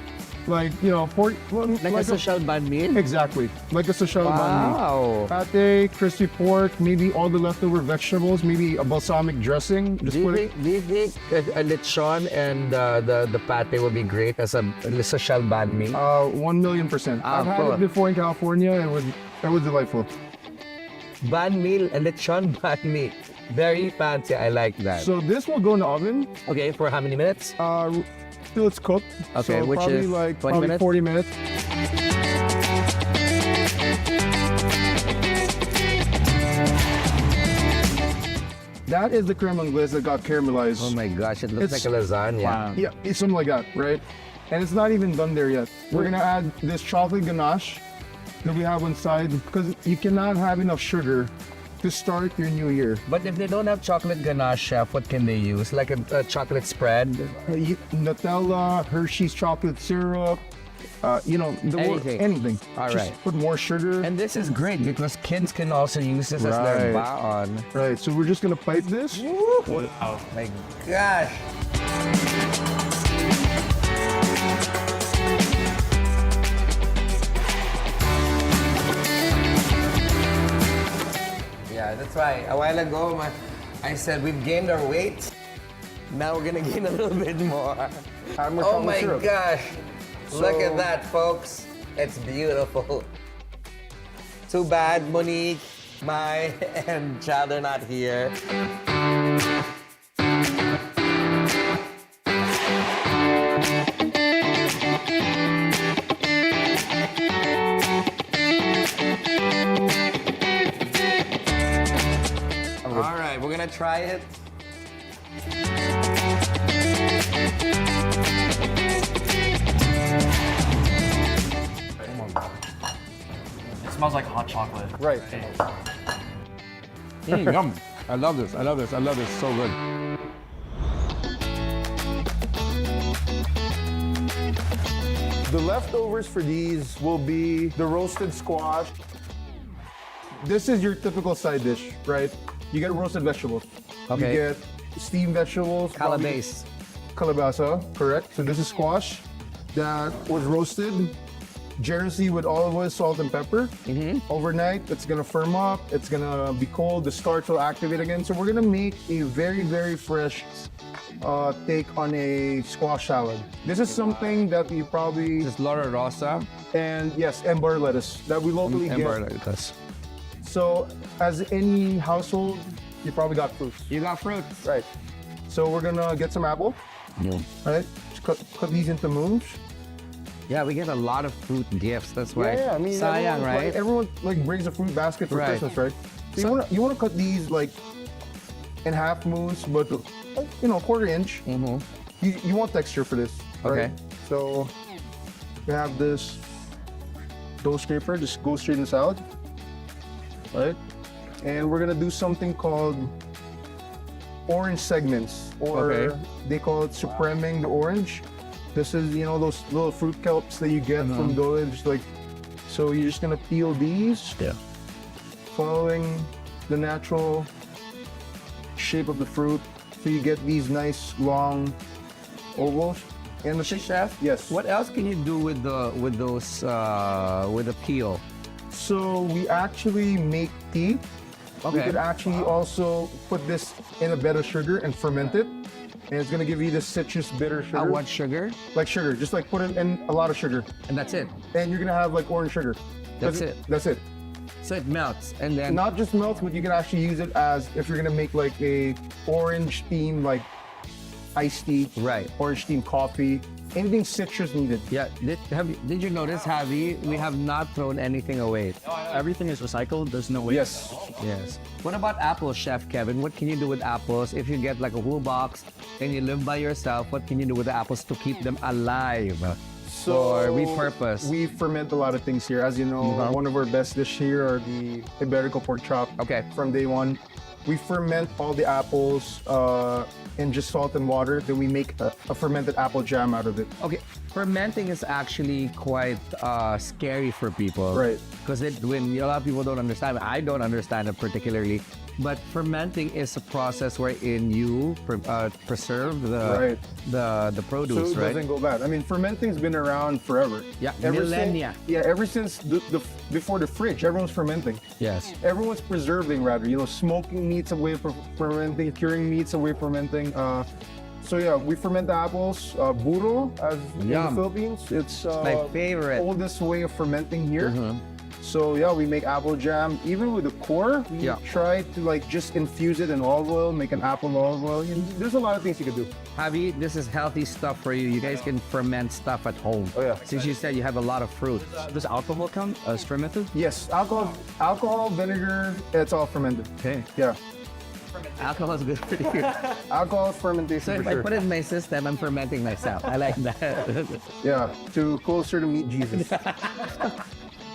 Like, Like a social banh mi? Exactly. Like a social banh Wow. mi. Pate, crispy pork, maybe all the leftover vegetables, maybe a balsamic dressing. Just Do put it. you think a lechon and the pate will be great as a social banh mi? 1,000,000%. I've had cool. it before in California, and it was delightful. Banh mi, a lechon banh mi. Very fancy. I like that. So this will go in the oven. Okay, for how many minutes? Till it's cooked. Okay, so which probably is like 20 minutes? 40 minutes. That is the creme anglaise that got caramelized. Oh my gosh, it looks It's- like a lasagna. Wow. Yeah, it's something like that, right? And it's not even done there yet. We're gonna add this chocolate ganache that we have inside because you cannot have enough sugar to start your new year. But if they don't have chocolate ganache, chef, what can they use? Like a chocolate spread? Nutella, Hershey's chocolate syrup, Anything. anything. All Just right. put more sugar. And this is great because kids can also use this as their Right. baon. Right, so we're just gonna pipe this. Oh my gosh. Yeah, that's right. A while ago, I said we've gained our weight. Now we're gonna gain a little bit more. Add more Oh chocolate my syrup. gosh. Look So- at that, folks. It's beautiful. Too bad Monique, Mai, and Chad are not here. All right, we're gonna try it. It smells like hot chocolate. Right. Yum. I love this. I love this. I love this. So good. The leftovers for these will be the roasted squash. This is your typical side dish, right? You get roasted vegetables. Okay. You get steamed vegetables. Calabace. Calabasa, correct. So this is squash that was roasted. Jersey with olive oil, salt, and pepper. Overnight, it's gonna firm up. It's gonna be cold. The starch will activate again. So we're gonna make a very, very fresh take on a squash salad. This is something that you probably... This is Laura Rosa. And yes, and butter lettuce that we locally And get. butter lettuce. So as any household, you probably got fruits. You got fruits. Right. So we're gonna get some apple. Yeah. Right. Just cut these into moves. Yeah, we get a lot of fruit gifts. That's why. Yeah, I mean, sayang, right? Everyone brings a fruit basket for Right. Christmas, right? So you wanna cut these like in half moves, but quarter inch. Mm-hmm. You want texture for this. Okay. Right? So we have this dough scraper. Just go straight in the salad. Right. And we're gonna do something called orange segments, or they call it supreming the orange. This is, those little fruit kelps that you get from dough. Just so you're just gonna peel these. Yeah. Following the natural shape of the fruit, so you get these nice long ovals. And the chef, yes. What else can you do with the with the peel? So we actually make tea. Okay. We could actually also put this in a bed of sugar and ferment it. And it's gonna give you this citrus bitter sugar. What sugar? Like sugar, just put it in a lot of sugar. And that's it? And you're gonna have orange sugar. That's it? That's it. So it melts and then... Not just melts, but you can actually use it as, if you're gonna make a orange themed iced tea. Right. Orange themed coffee. Anything citrus needed. Yeah. Did you notice, Javi, we have not thrown anything away? Everything is recycled. There's no waste. Yes. What about apples, Chef Kevin? What can you do with apples? If you get a whole box and you live by yourself, what can you do with the apples to keep them alive? Or repurpose? We ferment a lot of things here. As you know, one of our best dishes here are the Iberico pork chop. Okay. From day one. We ferment all the apples in just salt and water. Then we make a fermented apple jam out of it. Okay, fermenting is actually quite scary for people. Right. Because when a lot of people don't understand, I don't understand it particularly, but fermenting is a process wherein you preserve the produce, so it right? doesn't go bad. I mean, fermenting's been around forever. Yeah, Ever millennia. Ever since before the fridge, everyone's fermenting. Yes. Everyone's preserving, rather. Smoking meats away from fermenting, curing meats away from fermenting. So yeah, we ferment the apples. Burro, as in the Philippines, it's my favorite. Oldest way of fermenting here. So yeah, we make apple jam. Even with the core, we try to just infuse it in olive oil, make an apple olive oil. There's a lot of things you can do. Javi, this is healthy stuff for you. You guys can ferment stuff at home. Oh yeah. Since you said you have a lot of fruit. Does alcohol count as fermented? Yes, alcohol, vinegar, it's all fermented. Okay. Yeah. Alcohol is good for you. Alcohol fermentation. So if I put it in my system, I'm fermenting myself. I like that. Yeah, to closer to meet Jesus.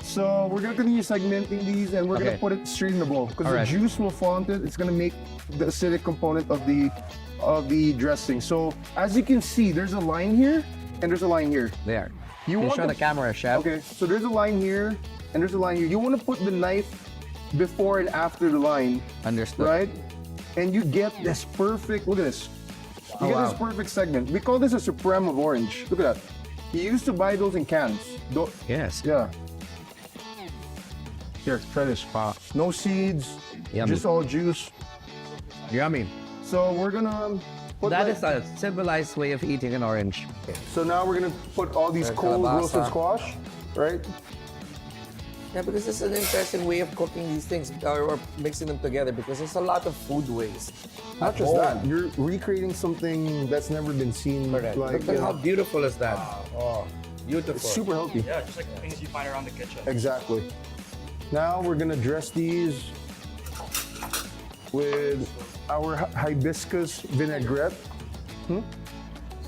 So we're gonna continue segmenting these, and we're gonna put it straight in the bowl because the juice will fall into it. It's gonna make the acidic component of the dressing. So as you can see, there's a line here and there's a line here. There. You want show the camera, Chef. Okay, so there's a line here and there's a line here. You want to put the knife before and after the line. Understood. Right? And you get this perfect. Look at this. You get this perfect segment. We call this a supreme of orange. Look at that. You used to buy those in cans. Yes. Yeah. Here, try this. No seeds, Yummy. just all juice. Yummy. So we're gonna put That is a civilized way of eating an orange. So now we're gonna put all these cold roasted squash, right? Yeah, because it's an interesting way of cooking these things or mixing them together because there's a lot of food waste. Not just that, you're recreating something that's never been seen. Look at how beautiful is that? Beautiful. It's super healthy. Yeah, just like things you find around the kitchen. Exactly. Now we're gonna dress these with our hibiscus vinaigrette.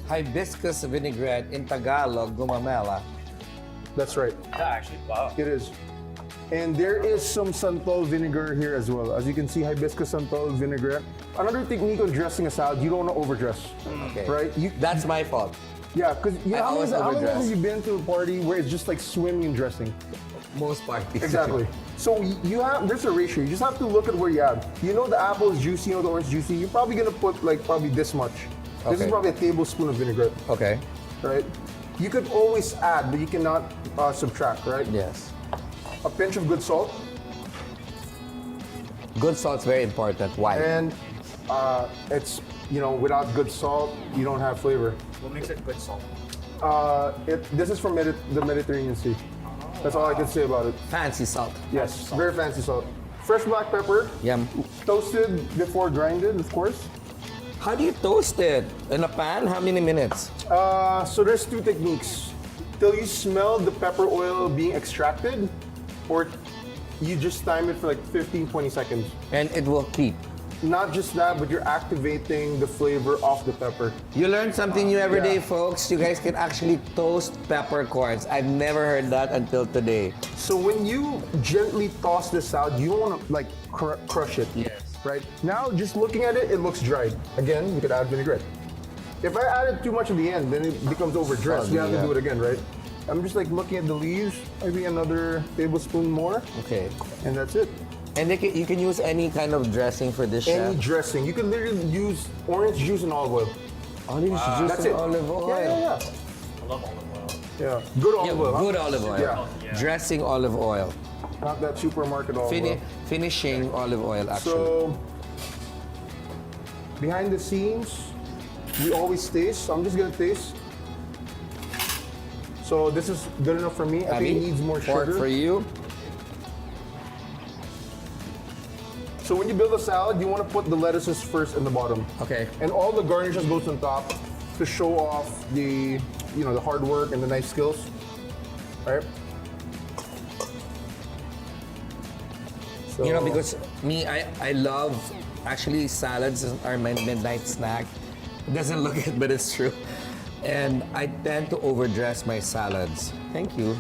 Hibiscus vinaigrette in Tagalog, gumamela. That's right. Yeah, actually, wow. It is. And there is some santol vinegar here as well. As you can see, hibiscus santol vinaigrette. Another technique of dressing a salad, you don't want to overdress. Okay. Right? That's my fault. Yeah, because how many times overdress. have you been to a party where it's just like swimming in dressing? Most parties. Exactly. So there's a ratio. You just have to look at where you have. You know the apple is juicy, you know the orange is juicy. You're probably gonna put probably this much. This is probably a tablespoon of vinaigrette. Okay. Right? You could always add, but you cannot subtract, right? Yes. A pinch of good salt. Good salt's very important. Why? And it's without good salt, you don't have flavor. What makes it good salt? This is from the Mediterranean Sea. That's all I can say about it. Fancy salt. Yes, very fancy salt. Fresh black pepper. Yum. Toasted before grinded, of course. How do you toast it? In a pan? How many minutes? So there's two techniques. Till you smell the pepper oil being extracted, or you just time it for like 15-20 seconds. And it will keep. Not just that, but you're activating the flavor of the pepper. You learn something new every day, folks. You guys can actually toast peppercorns. I've never heard that until today. So when you gently toss this out, you don't want to like crush it. Yes. Right? Now, just looking at it, it looks dried. Again, you could add vinaigrette. If I added too much at the end, then it becomes overdressed. You have to do it again, right? I'm just like looking at the leaves, maybe another tablespoon more. Okay. And that's it. And you can use any kind of dressing for this, Any chef? dressing. You can literally use orange juice and olive oil. Olive juice That's and it. olive oil? Yeah. I love olive oil. Yeah. Good olive oil. Good olive oil. Yeah. Dressing olive oil. Not that supermarket olive oil. Finishing olive oil, actually. So, behind the scenes, we always taste. So I'm just gonna taste. So this is good enough for me. I think it needs more Pork sugar. for you. So when you build a salad, you want to put the lettuces first in the bottom. Okay. And all the garnishes goes on top to show off the, the hard work and the nice skills. Right? So, Because I love, actually, salads are my midnight snack. It doesn't look it, but it's true. And I tend to overdress my salads. Thank you.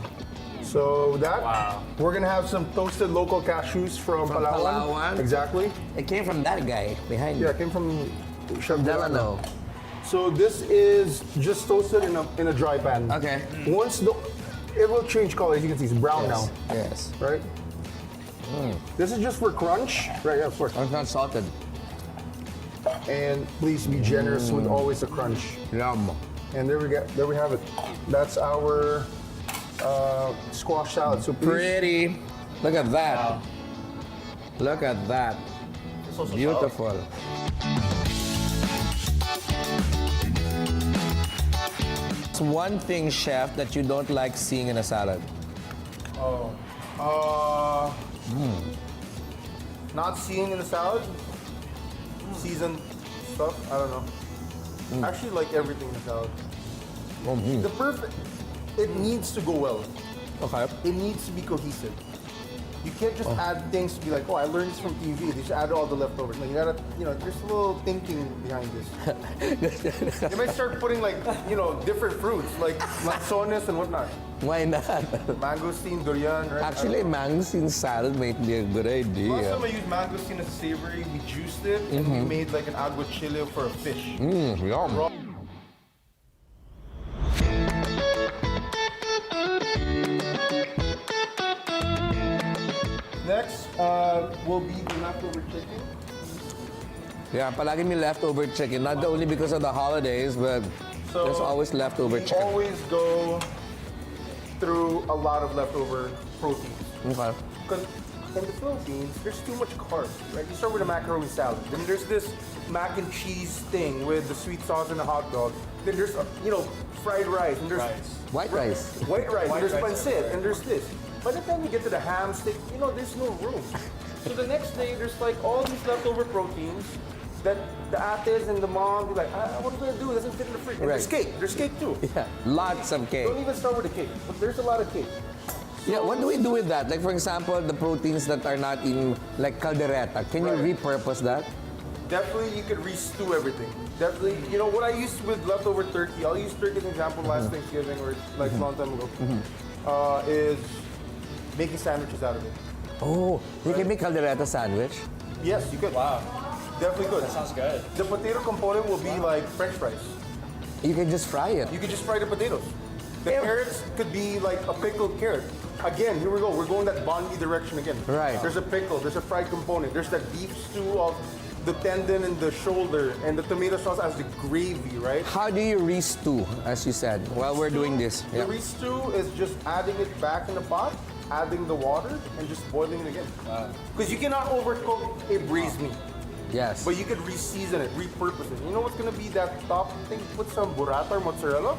So we're gonna have some toasted local cashews from Palawan. Exactly. It came from that guy behind you. Yeah, it came from Chef Delano. So this is just toasted in a dry pan. Okay. Once it will change color, as you can see, it's brown now. Yes. Right? This is just for crunch. Right, yeah, of course. It's not salted. And please be generous with always a crunch. Yum. And there we have it. That's our squash salad. So please, Pretty. Look at that. Wow. Look at that. Beautiful. What's one thing, chef, that you don't like seeing in a salad? Not seeing in the salad, seasoned stuff. I don't know. I actually like everything in the salad. It needs to go well. Okay. It needs to be cohesive. You can't just add things to be like, oh, I learned this from TV. They just add all the leftovers. No, you gotta, there's a little thinking behind this. You might start putting different fruits like lanzones and whatnot. Why not? Mangosteen, durian, right? Actually, mangosteen salad might be a good idea. Last time I used mangosteen as savory, we juiced it and we made like an aguachile for a fish. Yum. Next will be the leftover chicken. Yeah, palagi may leftover chicken. Not only because of the holidays, but there's always leftover chicken. We always go through a lot of leftover proteins. Okay. Because in the Philippines, there's too much carbs, right? You start with a macaroni salad. Then there's this mac and cheese thing with the sweet sauce and the hot dog. Then there's, fried rice. And there's White rice. White rice. And there's pancit. And there's this. By the time you get to the ham steak, there's no room. So the next day, there's like all these leftover proteins that the ates and the mom be like, what are we gonna do? It doesn't fit in the fridge. And there's cake. There's cake too. Yeah, lots of cake. Don't even start with the cake, but there's a lot of cake. Yeah, what do we do with that? Like, for example, the proteins that are not in, like caldereta. Can you repurpose that? Definitely, you could re-stew everything. Definitely, what I used with leftover turkey, I'll use turkey as an example last Thanksgiving or like a long time ago, is making sandwiches out of it. Oh, you can make caldereta sandwich? Yes, you could. Wow. Definitely good. That sounds good. The potato component will be like French fries. You can just fry it. You could just fry the potatoes. The carrots could be like a pickled carrot. Again, here we go. We're going that Bondi direction again. Right. There's a pickle. There's a fried component. There's that beef stew of the tendon and the shoulder and the tomato sauce as the gravy, right? How do you re-stew, as you said, while we're doing this? The re-stew is just adding it back in the pot, adding the water, and just boiling it again. Because you cannot overcook a braised meat. Yes. But you could re-season it, repurpose it. You know what's gonna be that top thing? Put some burrata or mozzarella.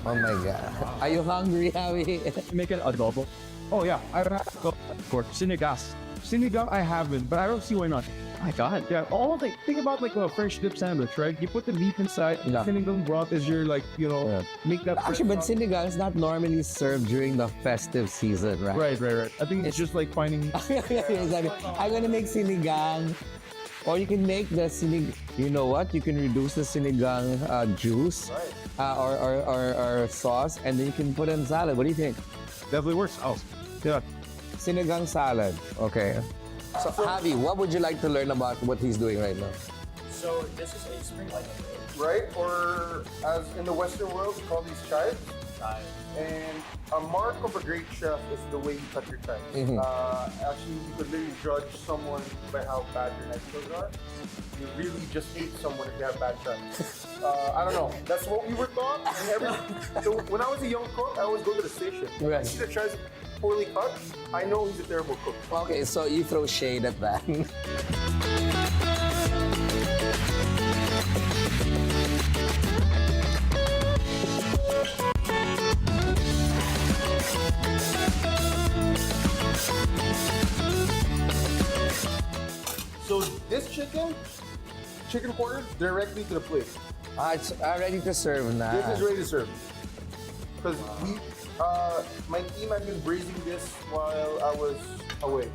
Oh my God. Are you hungry, Javi? Make it adobo. Oh yeah, I have of course. Sinigang I haven't, but I don't see why not. My God, yeah. Think about like a fresh dip sandwich, right? You put the meat inside. Yeah. Sinigang broth is your make that. Actually, but sinigang is not normally served during the festive season, right? Right. I think it's just like finding. Exactly. I'm gonna make sinigang. Or you can make the sinigang. You know what? You can reduce the sinigang juice or sauce, and then you can put it in salad. What do you think? Definitely works. Oh, yeah. Sinigang salad. Okay. So, Javi, what would you like to learn about what he's doing right now? So this is a spring onion. Right? Or as in the Western world, we call these chives. And a mark of a great chef is the way you cut your chives. Actually, you could literally judge someone by how bad your knife skills are. You really just hate someone if you have bad chives. I don't know. That's what we were taught. So when I was a young cook, I always go to the station. Right. I see the chives poorly cut. I know he's a terrible cook. Okay, so you throw shade at that. So this chicken quarters directly to the plate. It's ready to serve now. This is ready to serve. Because my team had been braising this while I was away.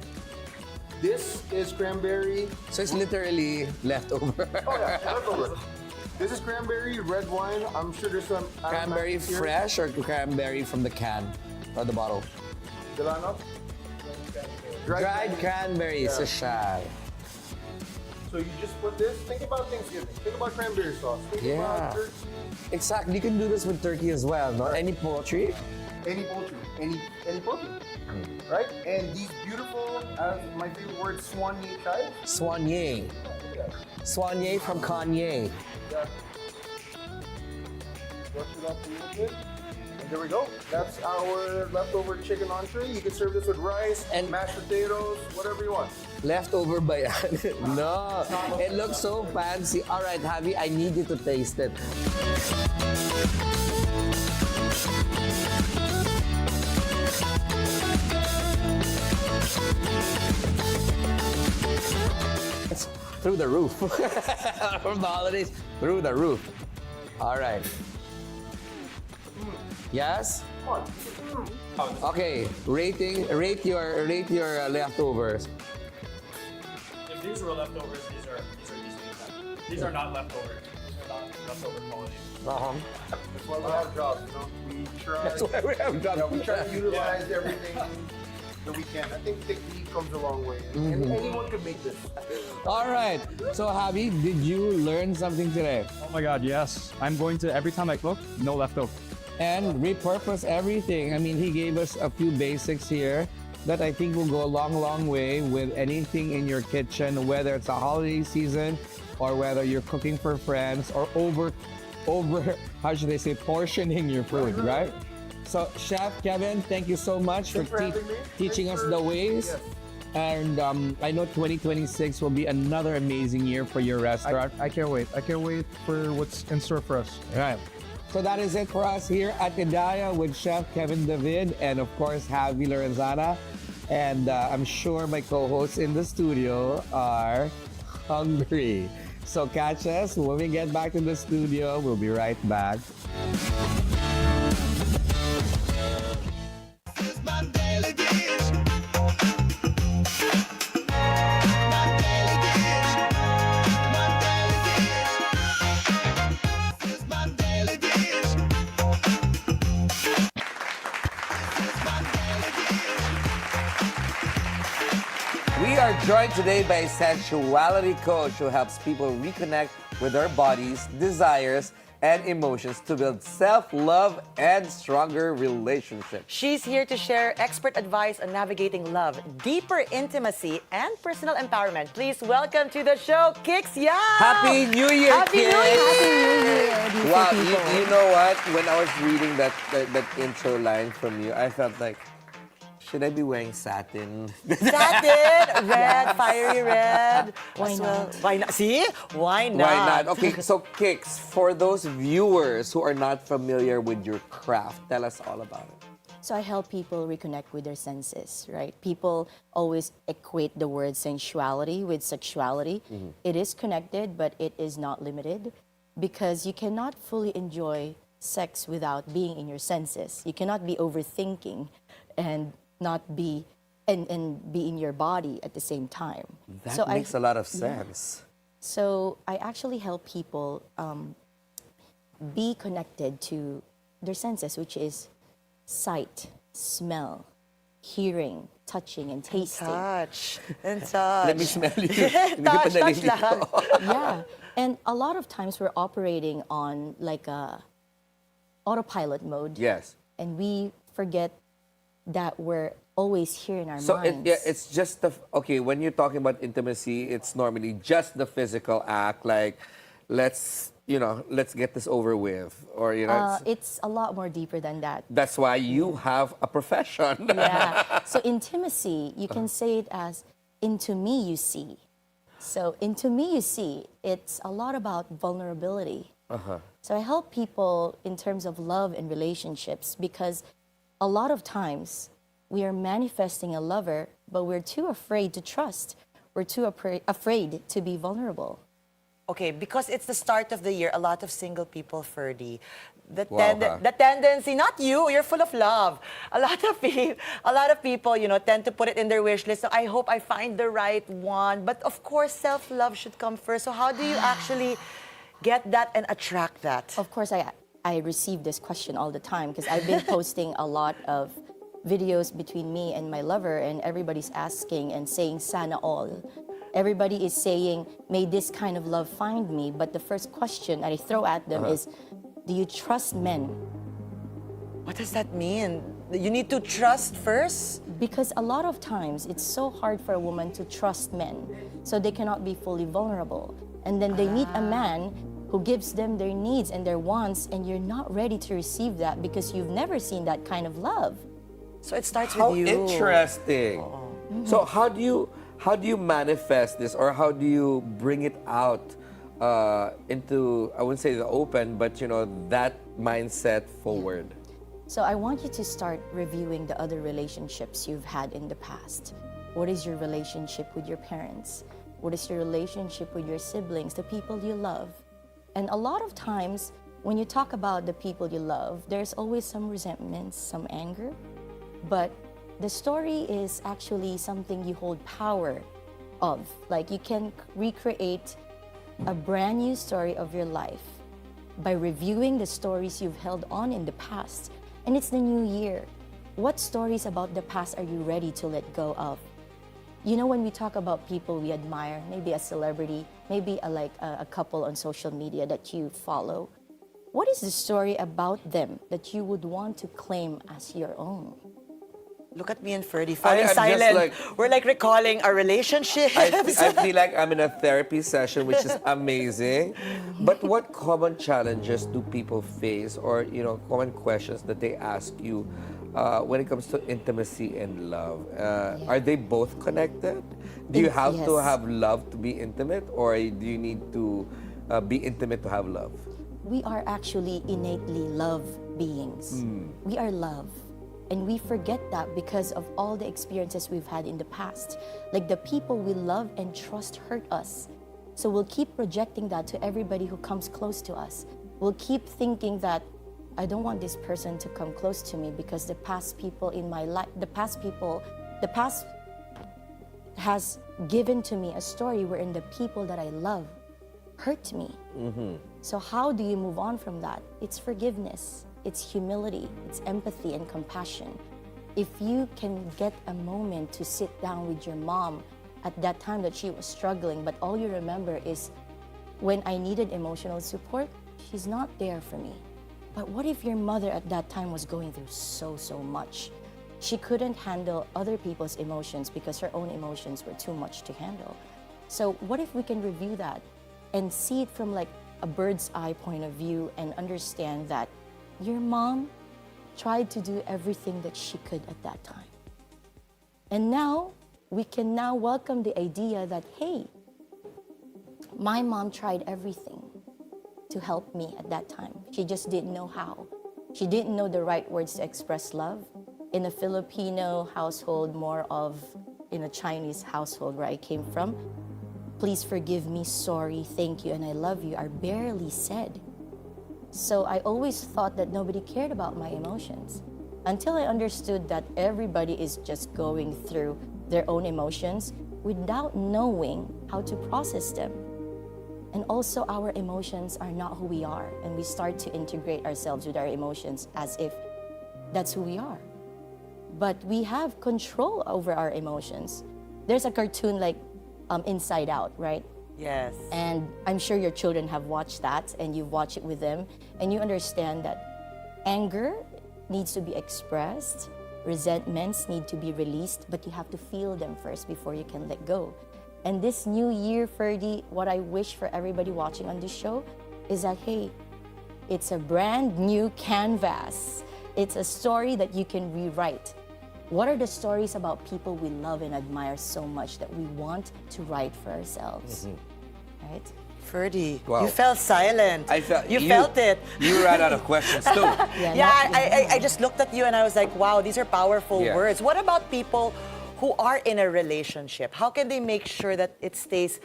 This is cranberry. So it's literally leftover. Oh yeah, leftover. This is cranberry, red wine. I'm sure there's some Cranberry aromatics here. fresh or cranberry from the can or the bottle? Delano? Dried cranberry, Yeah. sashal. So you just put this. Think about Thanksgiving. Think about cranberry sauce. Think about turkey. Exactly. You can do this with turkey as well, no? Any poultry? Any poultry, any protein, right? And these beautiful, my favorite word, soigné chives. Soigné. Soigné from Kanye. Yeah. Brush it up a little bit. And there we go. That's our leftover chicken entree. You can serve this with rice and mashed potatoes, whatever you want. Leftover ba yan? No. It looks so fancy. All right, Javi, I need you to taste it. It's through the roof. From the holidays, through the roof. All right. Yes? Okay, rate your leftovers. If these were leftovers, these are easily done. These are not leftovers. These are not leftover quality. That's why we have jobs, you know? We try. That's why we have jobs. Yeah, we try to utilize everything that we can. I think technique comes a long way. And anyone can make this. All right. So, Javi, did you learn something today? Oh my God, yes. I'm going to every time I cook, no leftover. And repurpose everything. I mean, he gave us a few basics here that I think will go a long, long way with anything in your kitchen, whether it's a holiday season or whether you're cooking for friends or over, how should I say, portioning your food, right? So, Chef Kevin, thank you so much for teaching us the ways. Yes. And I know 2026 will be another amazing year for your restaurant. I can't wait. I can't wait for what's in store for us. Right. So that is it for us here at Idaya with Chef Kevin David and of course Javi Lorenzana. And I'm sure my co-hosts in the studio are hungry. So catch us when we get back to the studio. We'll be right back. We are joined today by a sensuality coach who helps people reconnect with their bodies, desires, and emotions to build self-love and stronger relationships. She's here to share expert advice on navigating love, deeper intimacy, and personal empowerment. Please welcome to the show, Kiks Yao! Happy New Year, Happy kids! New Year! Happy New Year! Wow, you know what? When I was reading that intro line from you, I felt like, Should I be wearing satin? Satin, red, fiery red. Why as well. not? Why not? See? Why not? Why not? Okay, so Kiks, for those viewers who are not familiar with your craft, tell us all about it. So I help people reconnect with their senses, right? People always equate the word sensuality with sexuality. It is connected, but it is not limited because you cannot fully enjoy sex without being in your senses. You cannot be overthinking and not be and be in your body at the same time. That makes a lot of sense. So I actually help people be connected to their senses, which is sight, smell, hearing, touching, and tasting. Touch. And touch. Let me smell you. Hindi ko pa touch narinig lahat. to. Yeah. And a lot of times we're operating on like a autopilot mode. Yes. And we forget that we're always here in our So minds. it's just okay, when you're talking about intimacy, it's normally just the physical act, like let's get this over with, or it's a lot more deeper than that. that's why you have a profession. Yeah. So intimacy, you can say it as into me you see. So into me you see, it's a lot about vulnerability. So I help people in terms of love and relationships because a lot of times we are manifesting a lover, but we're too afraid to trust. We're too afraid to be vulnerable. Okay, because it's the start of the year, a lot of single people, Ferdi. The tendency, not you, you're full of love. A lot of people, tend to put it in their wish list. So I hope I find the right one. But of course, self-love should come first. So how do you actually get that and attract that? Of course, I receive this question all the time because I've been posting a lot of videos between me and my lover, and everybody's asking and saying sana all. Everybody is saying, may this kind of love find me. But the first question I throw at them is, do you trust men? What does that mean? You need to trust first? Because a lot of times, it's so hard for a woman to trust men, so they cannot be fully vulnerable. And then they meet a man who gives them their needs and their wants, and you're not ready to receive that because you've never seen that kind of love. So it starts How with you. interesting. So how do you manifest this, or how do you bring it out into, I wouldn't say the open, but that mindset forward? So I want you to start reviewing the other relationships you've had in the past. What is your relationship with your parents? What is your relationship with your siblings, the people you love? And a lot of times, when you talk about the people you love, there's always some resentments, some anger. But the story is actually something you hold power of. Like you can recreate a brand new story of your life by reviewing the stories you've held on in the past. And it's the new year. What stories about the past are you ready to let go of? When we talk about people we admire, maybe a celebrity, maybe a couple on social media that you follow, what is the story about them that you would want to claim as your own? Look at me and Ferdi falling silent. We're like recalling our relationships. I feel like I'm in a therapy session, which is amazing. But what common challenges do people face, or common questions that they ask you when it comes to intimacy and love? Are they both connected? Do you have to have love to be intimate, or do you need to be intimate to have love? We are actually innately love beings. We are love. And we forget that because of all the experiences we've had in the past. Like the people we love and trust hurt us. So we'll keep projecting that to everybody who comes close to us. We'll keep thinking that I don't want this person to come close to me because the past people in my life, the past has given to me a story wherein the people that I love hurt me. So how do you move on from that? It's forgiveness. It's humility, it's empathy and compassion. If you can get a moment to sit down with your mom at that time that she was struggling, but all you remember is when I needed emotional support, she's not there for me. But what if your mother at that time was going through so much? She couldn't handle other people's emotions because her own emotions were too much to handle. So what if we can review that and see it from like a bird's eye point of view and understand that your mom tried to do everything that she could at that time. And now, we can now welcome the idea that, hey, my mom tried everything to help me at that time. She just didn't know how. She didn't know the right words to express love. In a Filipino household, more of in a Chinese household where I came from, please forgive me, sorry, thank you, and I love you are barely said. So I always thought that nobody cared about my emotions until I understood that everybody is just going through their own emotions without knowing how to process them. And also our emotions are not who we are, and we start to integrate ourselves with our emotions as if that's who we are. But we have control over our emotions. There's a cartoon like Inside Out, right? Yes. And I'm sure your children have watched that, and you've watched it with them, and you understand that anger needs to be expressed, resentments need to be released, but you have to feel them first before you can let go. And this new year, Ferdi, what I wish for everybody watching on this show is that, hey, it's a brand new canvas. It's a story that you can rewrite. What are the stories about people we love and admire so much that we want to write for ourselves? Right? Ferdi, Wow. you felt silent. I felt you felt it. You ran out of questions too. I just looked at you and I was like, wow, these are powerful Yeah. words. What about people who are in a relationship? How can they make sure that it stays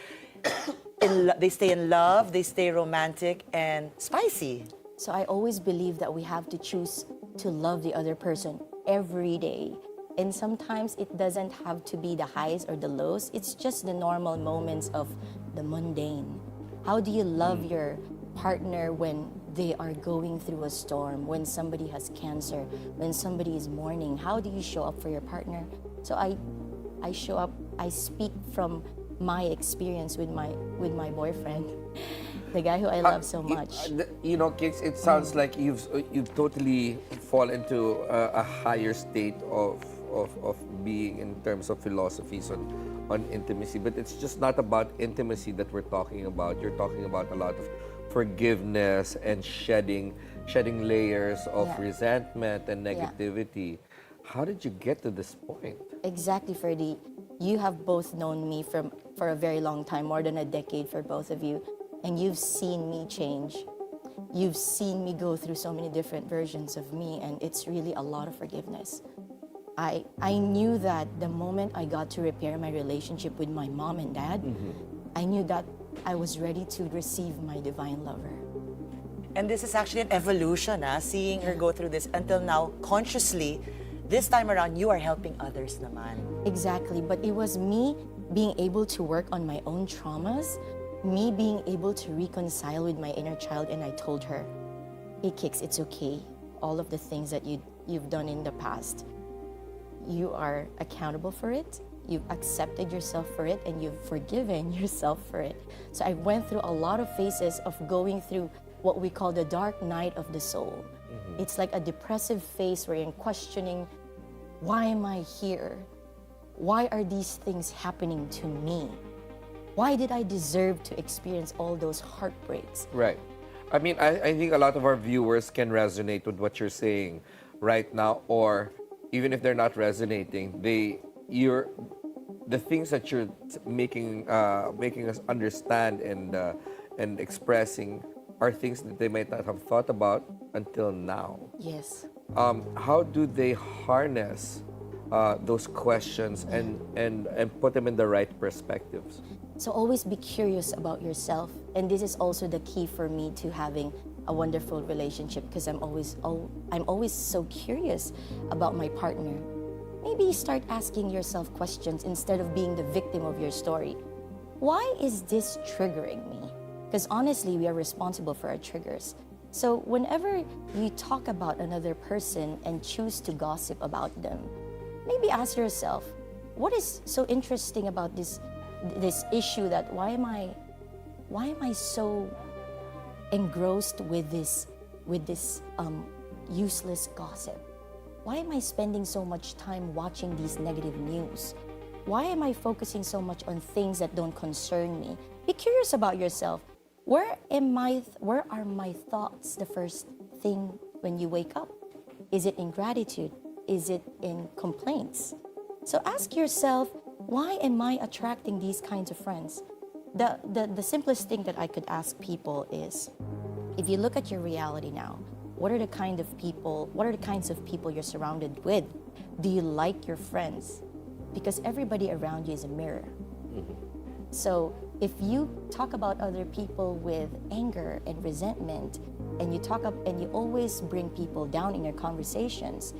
they stay in love, they stay romantic and spicy? So I always believe that we have to choose to love the other person every day. And sometimes it doesn't have to be the highs or the lows. It's just the normal moments of the mundane. How do you love your partner when they are going through a storm, when somebody has cancer, when somebody is mourning? How do you show up for your partner? So I show up, I speak from my experience with my boyfriend, the guy who I love so much. You know, Kiks, it sounds like you've totally fall into a higher state of being in terms of philosophies on intimacy. But it's just not about intimacy that we're talking about. You're talking about a lot of forgiveness and shedding layers of resentment and negativity. How did you get to this point? Exactly, Ferdi. You have both known me for a very long time, more than a decade for both of you, and you've seen me change. You've seen me go through so many different versions of me, and it's really a lot of forgiveness. I knew that the moment I got to repair my relationship with my mom and dad, I knew that I was ready to receive my divine lover. And this is actually an evolution, seeing her go through this until now consciously. This time around, you are helping others naman. Exactly, but it was me being able to work on my own traumas, me being able to reconcile with my inner child, and I told her, hey Kiks, it's okay. All of the things that you've done in the past, you are accountable for it, you've accepted yourself for it, and you've forgiven yourself for it. So I went through a lot of phases of going through what we call the dark night of the soul. It's like a depressive phase where you're questioning, why am I here? Why are these things happening to me? Why did I deserve to experience all those heartbreaks? Right. I mean, I think a lot of our viewers can resonate with what you're saying right now, or even if they're not resonating, the things that you're making us understand and expressing are things that they might not have thought about until now. Yes. How do they harness those questions and put them in the right perspectives? So always be curious about yourself, and this is also the key for me to having a wonderful relationship, because I'm always so curious about my partner. Maybe start asking yourself questions instead of being the victim of your story. Why is this triggering me? Because honestly, we are responsible for our triggers. So whenever you talk about another person and choose to gossip about them, maybe ask yourself, what is so interesting about this issue, that why am I so engrossed with this useless gossip? Why am I spending so much time watching these negative news? Why am I focusing so much on things that don't concern me? Be curious about yourself. Where are my thoughts the first thing when you wake up? Is it in gratitude? Is it in complaints? So ask yourself, why am I attracting these kinds of friends? The simplest thing that I could ask people is, if you look at your reality now, what are the kinds of people you're surrounded with? Do you like your friends? Because everybody around you is a mirror. So if you talk about other people with anger and resentment, and you always bring people down in your conversations,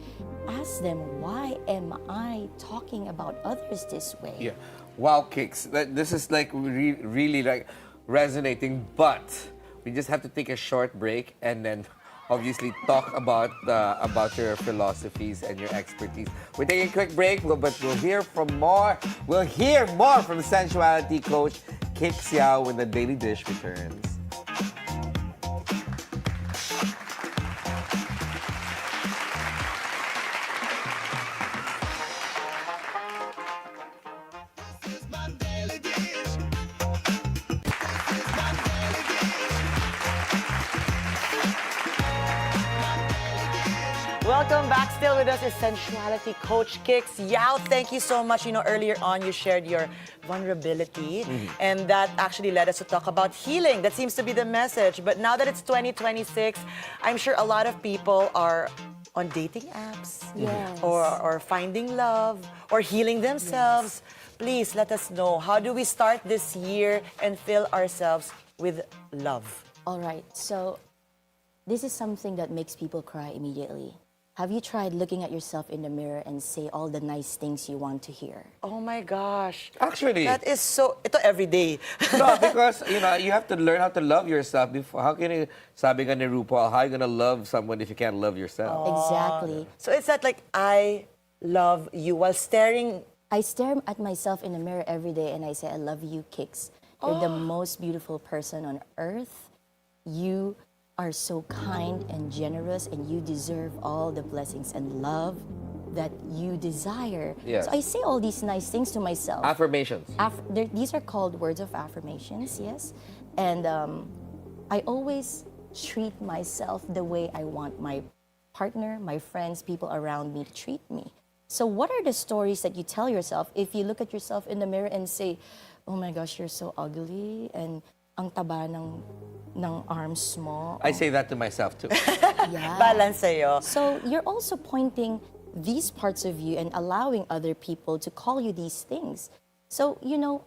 ask them, why am I talking about others this way? Yeah. Wow, Kiks. This is like really like resonating, but we just have to take a short break and then obviously talk about your philosophies and your expertise. We're taking a quick break, but we'll hear more from sensuality coach Kiks Yao when the Daily Dish returns. Welcome back. Still with us is sensuality coach Kiks Yao. Thank you so much. Earlier on you shared your vulnerability, and that actually led us to talk about healing. That seems to be the message. But now that it's 2026, I'm sure a lot of people are on dating apps, or finding love, or healing themselves. Please let us know, how do we start this year and fill ourselves with love? All right, so this is something that makes people cry immediately. Have you tried looking at yourself in the mirror and say all the nice things you want to hear? Oh my gosh. Actually, that is so, ito every day. No, because you have to learn how to love yourself before. How can you, sabi nga ni RuPaul, how are you gonna love someone if you can't love yourself? Exactly. So it's not like I love you while staring. I stare at myself in the mirror every day and I say, I love you, Kiks. You're the most beautiful person on earth. You are so kind and generous, and you deserve all the blessings and love that you desire. Yes. So I say all these nice things to myself. Affirmations. These are called words of affirmations, yes. And I always treat myself the way I want my partner, my friends, people around me to treat me. So what are the stories that you tell yourself if you look at yourself in the mirror and say, oh my gosh, you're so ugly, and ang taba ng arms mo. I say that to myself too. Yeah. Balance sa'yo. So you're also pointing these parts of you and allowing other people to call you these things. So,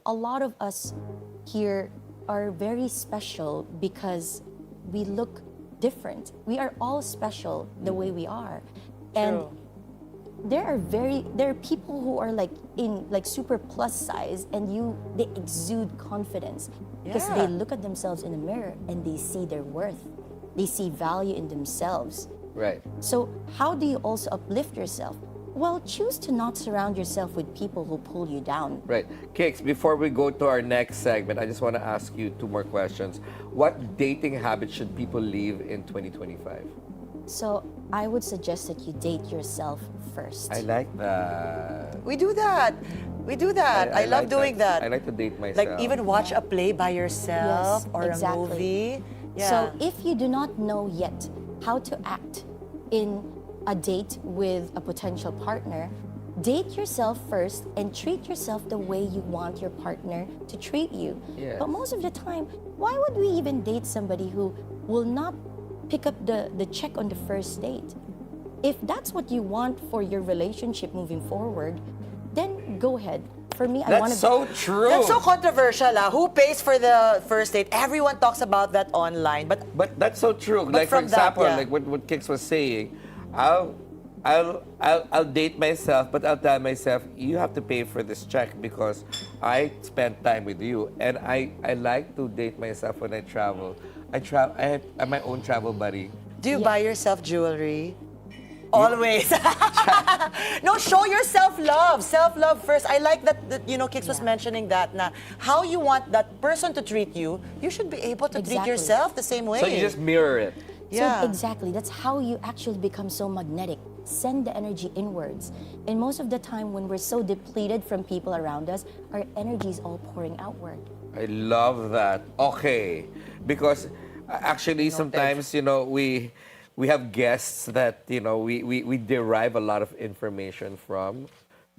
a lot of us here are very special because we look different. We are all special the way we are. And there are people who are like super plus size, and they exude confidence because they look at themselves in the mirror and they see their worth. They see value in themselves. Right. So how do you also uplift yourself? Well, choose to not surround yourself with people who pull you down. Right. Kiks, before we go to our next segment, I just want to ask you 2 more questions. What dating habits should people leave in 2025? So I would suggest that you date yourself first. I like that. We do that. I love like doing that. I like to date myself. Like even watch a play by yourself, Yes, or exactly. a movie. Yeah. So if you do not know yet how to act in a date with a potential partner, date yourself first and treat yourself the way you want your partner to treat you. Yes. But most of the time, why would we even date somebody who will not pick up the check on the first date? If that's what you want for your relationship moving forward, then go ahead. For me, I want to. That's so true. That's so controversial. Who pays for the first date? Everyone talks about that online, but that's so true. But Like for from that, example, yeah. like what Kiks was saying, I'll date myself, but I'll tell myself, you have to pay for this check because I spent time with you, and I like to date myself when I travel. I'm my own travel buddy. do you buy yourself jewelry? Always. No, show your self-love. Self-love first. I like that Kiks was mentioning that na how you want that person to treat you, you should be able to treat Exactly. yourself the same way. So you just mirror it. Yeah. So exactly, that's how you actually become so magnetic. Send the energy inwards. And most of the time when we're so depleted from people around us, our energy is all pouring outward. I love that. Okay. Because actually sometimes, we have guests that, we derive a lot of information from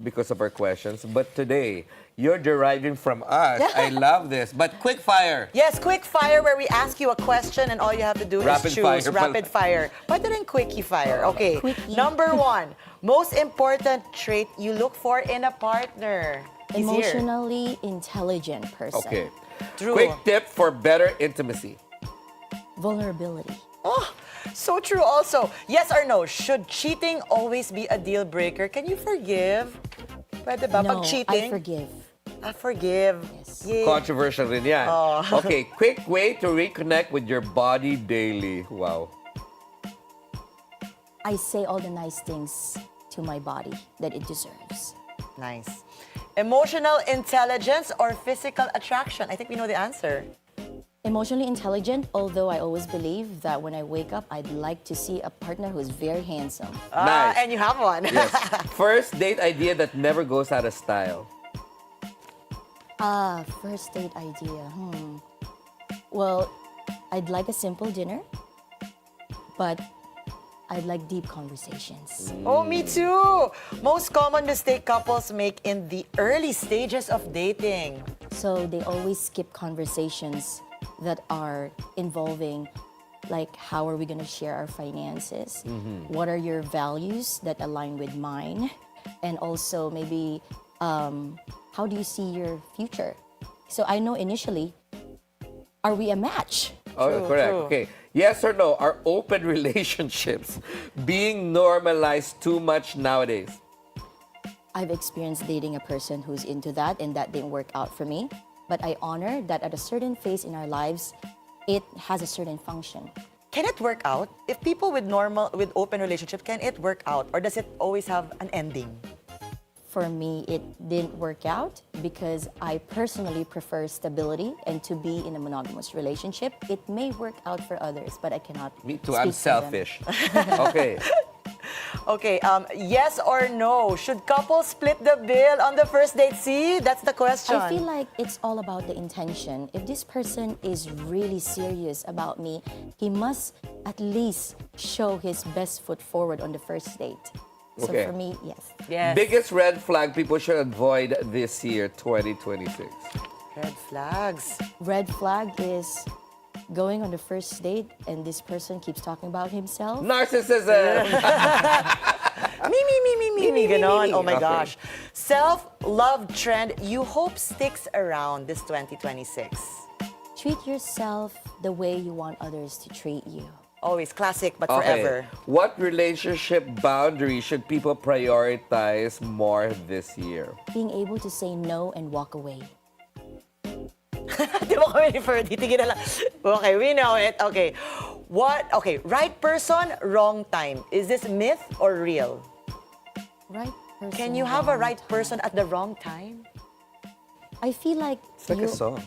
because of our questions. But today, you're deriving from us. I love this. But quick fire. Yes, quick fire where we ask you a question and all you have to do Rapid is choose. fire pala. Rapid fire. Pwede rin quickie fire. Okay. Quickie. Number 1, most important trait you look for in a partner. He's here. Emotionally intelligent person. Okay. True. Quick tip for better intimacy. Vulnerability. Oh, so true also. Yes or no, should cheating always be a deal breaker? Can you forgive? Pwede ba? No, Pag cheating? I forgive. I forgive. Yes. Yay. Controversial rin yan. Oh. Okay, quick way to reconnect with your body daily. Wow. I say all the nice things to my body that it deserves. Nice. Emotional intelligence or physical attraction? I think we know the answer. Emotionally intelligent, although I always believe that when I wake up, I'd like to see a partner who's very handsome. Nice. And you have one. Yes. First date idea that never goes out of style. First date idea. Well, I'd like a simple dinner, but I'd like deep conversations. Oh, me too. Most common mistake couples make in the early stages of dating. So they always skip conversations that are involving, like, how are we going to share our finances? What are your values that align with mine? And also maybe how do you see your future? So I know initially, are we a match? Oh, correct. true. Okay. Yes or no, are open relationships being normalized too much nowadays? I've experienced dating a person who's into that, and that didn't work out for me. But I honor that at a certain phase in our lives, it has a certain function. Can it work out? If people with open relationships, can it work out? Or does it always have an ending? For me, it didn't work out because I personally prefer stability and to be in a monogamous relationship. It may work out for others, but I cannot. Me too, speak I'm for them. selfish. Okay. Okay, yes or no? Should couples split the bill on the first date? See, that's the question. I feel like it's all about the intention. If this person is really serious about me, he must at least show his best foot forward on the first date. So Okay. for me, yes. Yes. Biggest red flag people should avoid this year, 2026. Red flags. Red flag is going on the first date and this person keeps talking about himself. Narcissism! Me, ganon. Oh my Okay. gosh. Self-love trend you hope sticks around this 2026. Treat yourself the way you want others to treat you. Always classic, but Okay. forever. What relationship boundary should people prioritize more this year? Being able to say no and walk away. Di ba kami ni Ferdi? Tigil na lang. Okay, we know it. Okay. Okay, right person, wrong time. Is this myth or real? Right person. Can you have a wrong right time. person at the wrong time? I feel like It's like a song.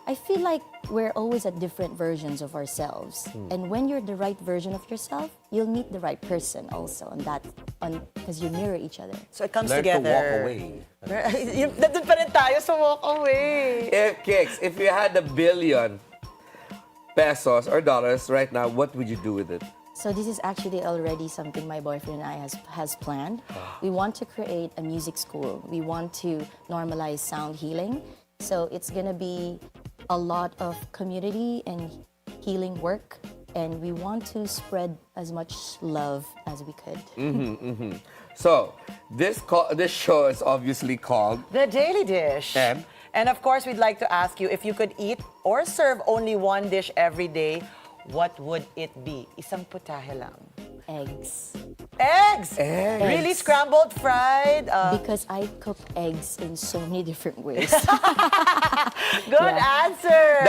I feel like we're always at different versions of ourselves. And when you're the right version of yourself, you'll meet the right person also because you mirror each other. So it comes Learn together. to walk away. Nandun pa rin tayo sa walk away. Kiks, if you had $1 billion pesos or dollars right now, what would you do with it? So this is actually already something my boyfriend and I has planned. We want to create a music school. We want to normalize sound healing. So it's gonna be a lot of community and healing work, and we want to spread as much love as we could. So, this show is obviously called The Daily Dish. And of course, we'd like to ask you, if you could eat or serve only one dish every day, what would it be? Isang putahe lang. Eggs. Eggs! Really? Scrambled, fried? Because I cook eggs in so many different ways. Good answer!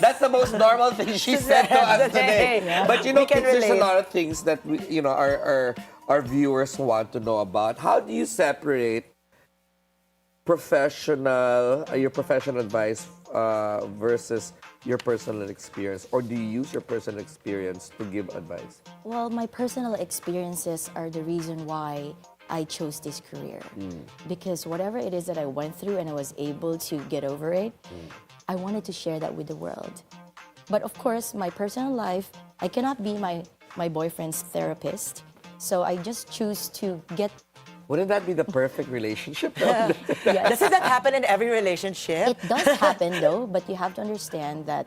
That's the most normal thing she said to us today. Yeah. But you know, We can there's a relate. lot of things that our viewers want to know about. How do you separate your professional advice versus your personal experience, or do you use your personal experience to give advice? Well, my personal experiences are the reason why I chose this career. Because whatever it is that I went through and I was able to get over it, I wanted to share that with the world. But of course, my personal life, I cannot be my boyfriend's therapist. So I just choose to get Wouldn't that be the perfect relationship? Doesn't that happen in every relationship? It does happen though, but you have to understand that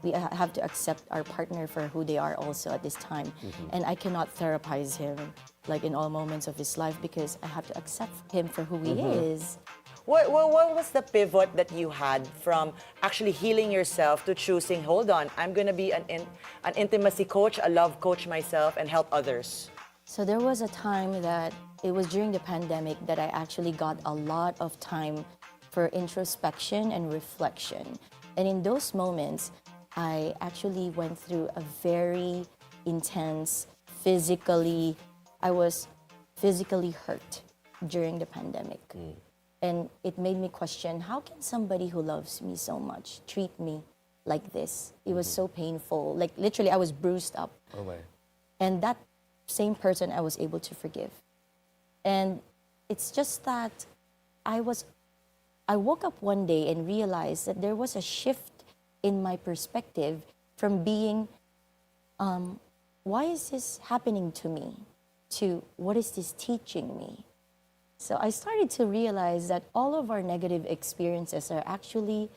we have to accept our partner for who they are also at this time. And I cannot therapize him like in all moments of his life because I have to accept him for who he is. What was the pivot that you had from actually healing yourself to choosing, hold on, I'm going to be an intimacy coach, a love coach myself, and help others? So there was a time that it was during the pandemic that I actually got a lot of time for introspection and reflection. And in those moments, I actually went through a very intense I was physically hurt during the pandemic. And it made me question, how can somebody who loves me so much treat me like this? It was so painful. Like literally, I was bruised up. Oh my. And that same person I was able to forgive. And it's just that I woke up one day and realized that there was a shift in my perspective from being, why is this happening to me, to what is this teaching me? So I started to realize that all of our negative experiences are actually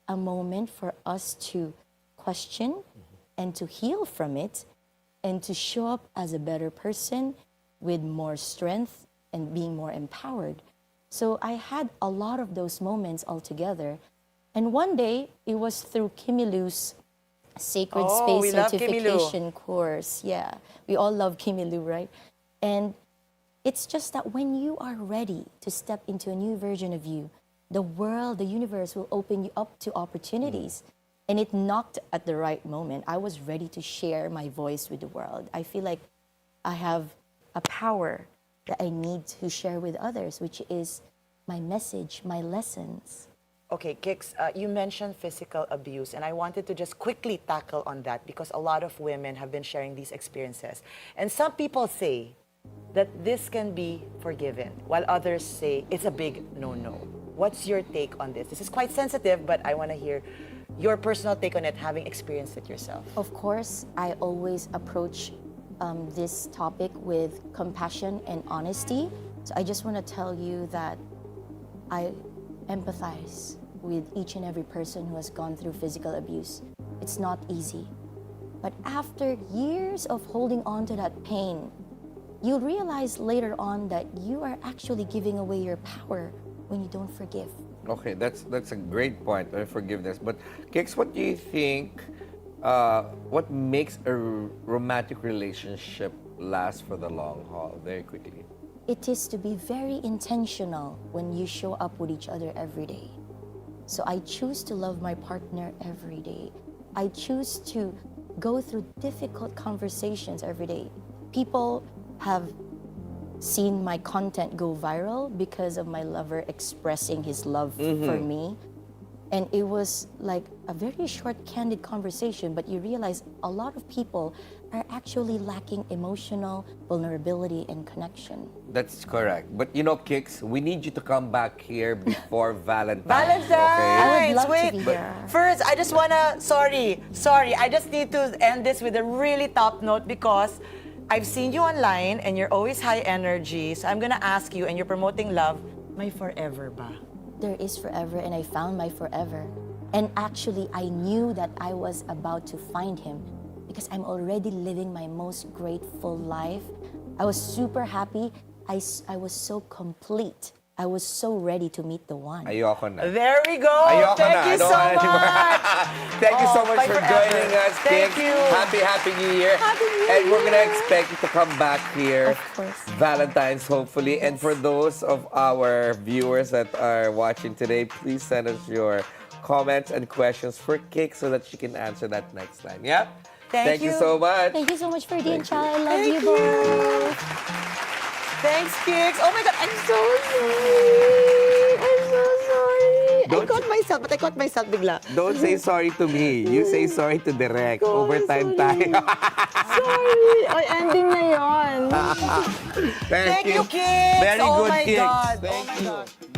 a moment for us to question and to heal from it and to show up as a better person with more strength and being more empowered. So I had a lot of those moments all together. And one day, it was through Kimilu's Sacred Space Certification course. Yeah, we all love Kimilu, right? And it's just that when you are ready to step into a new version of you, the world, the universe will open you up to opportunities. And it knocked at the right moment. I was ready to share my voice with the world. I feel like I have a power that I need to share with others, which is my message, my lessons. Okay, Kiks, you mentioned physical abuse, and I wanted to just quickly tackle on that because a lot of women have been sharing these experiences. And some people say that this can be forgiven, while others say it's a big no-no. What's your take on this? This is quite sensitive, but I want to hear your personal take on it, having experienced it yourself. Of course, I always approach this topic with compassion and honesty. So I just want to tell you that I empathize with each and every person who has gone through physical abuse. It's not easy. But after years of holding on to that pain, you'll realize later on that you are actually giving away your power when you don't forgive. Okay, that's a great point on forgiveness. But Kiks, what do you think, what makes a romantic relationship last for the long haul? Very quickly. It is to be very intentional when you show up with each other every day. So I choose to love my partner every day. I choose to go through difficult conversations every day. People have seen my content go viral because of my lover expressing his love for me. And it was like a very short, candid conversation, but you realize a lot of people are actually lacking emotional vulnerability and connection. That's correct. But you know, Kiks, we need you to come back here before Valentine's. Valentine's! I would love Wait, to be here. First, I just wanna, sorry, I just need to end this with a really top note because I've seen you online and you're always high energy. So I'm gonna ask you, and you're promoting love, may forever ba? There is forever, and I found my forever. And actually, I knew that I was about to find him because I'm already living my most grateful life. I was super happy. I was so complete. I was so ready to meet the one. Ayoko na. There we go. Ayoko Thank na. you so much. Thank you so much bye for forever. joining us, Thank Kiks. you. Happy New Year. Happy New And we're Year. gonna expect you to come back here. Of course. Valentine's, hopefully. And for those of our viewers that are watching today, please send us your comments and questions for Kiks so that she can answer that next time. Yeah? Thank you you. so much. Thank you so much, Ferdi and Thank Chai. I love Thank you both. Thanks, Kiks. Oh my God, I'm so sorry. I'm so sorry. I caught myself, but I caught myself bigla. Don't say sorry to me. You say sorry to Direct. Oh, Overtime sorry. tayo. Sorry. Ay, ending na yon. Thank Thank you, Kiks. Very Oh good, my Kiks. God. Thank Oh my you. God.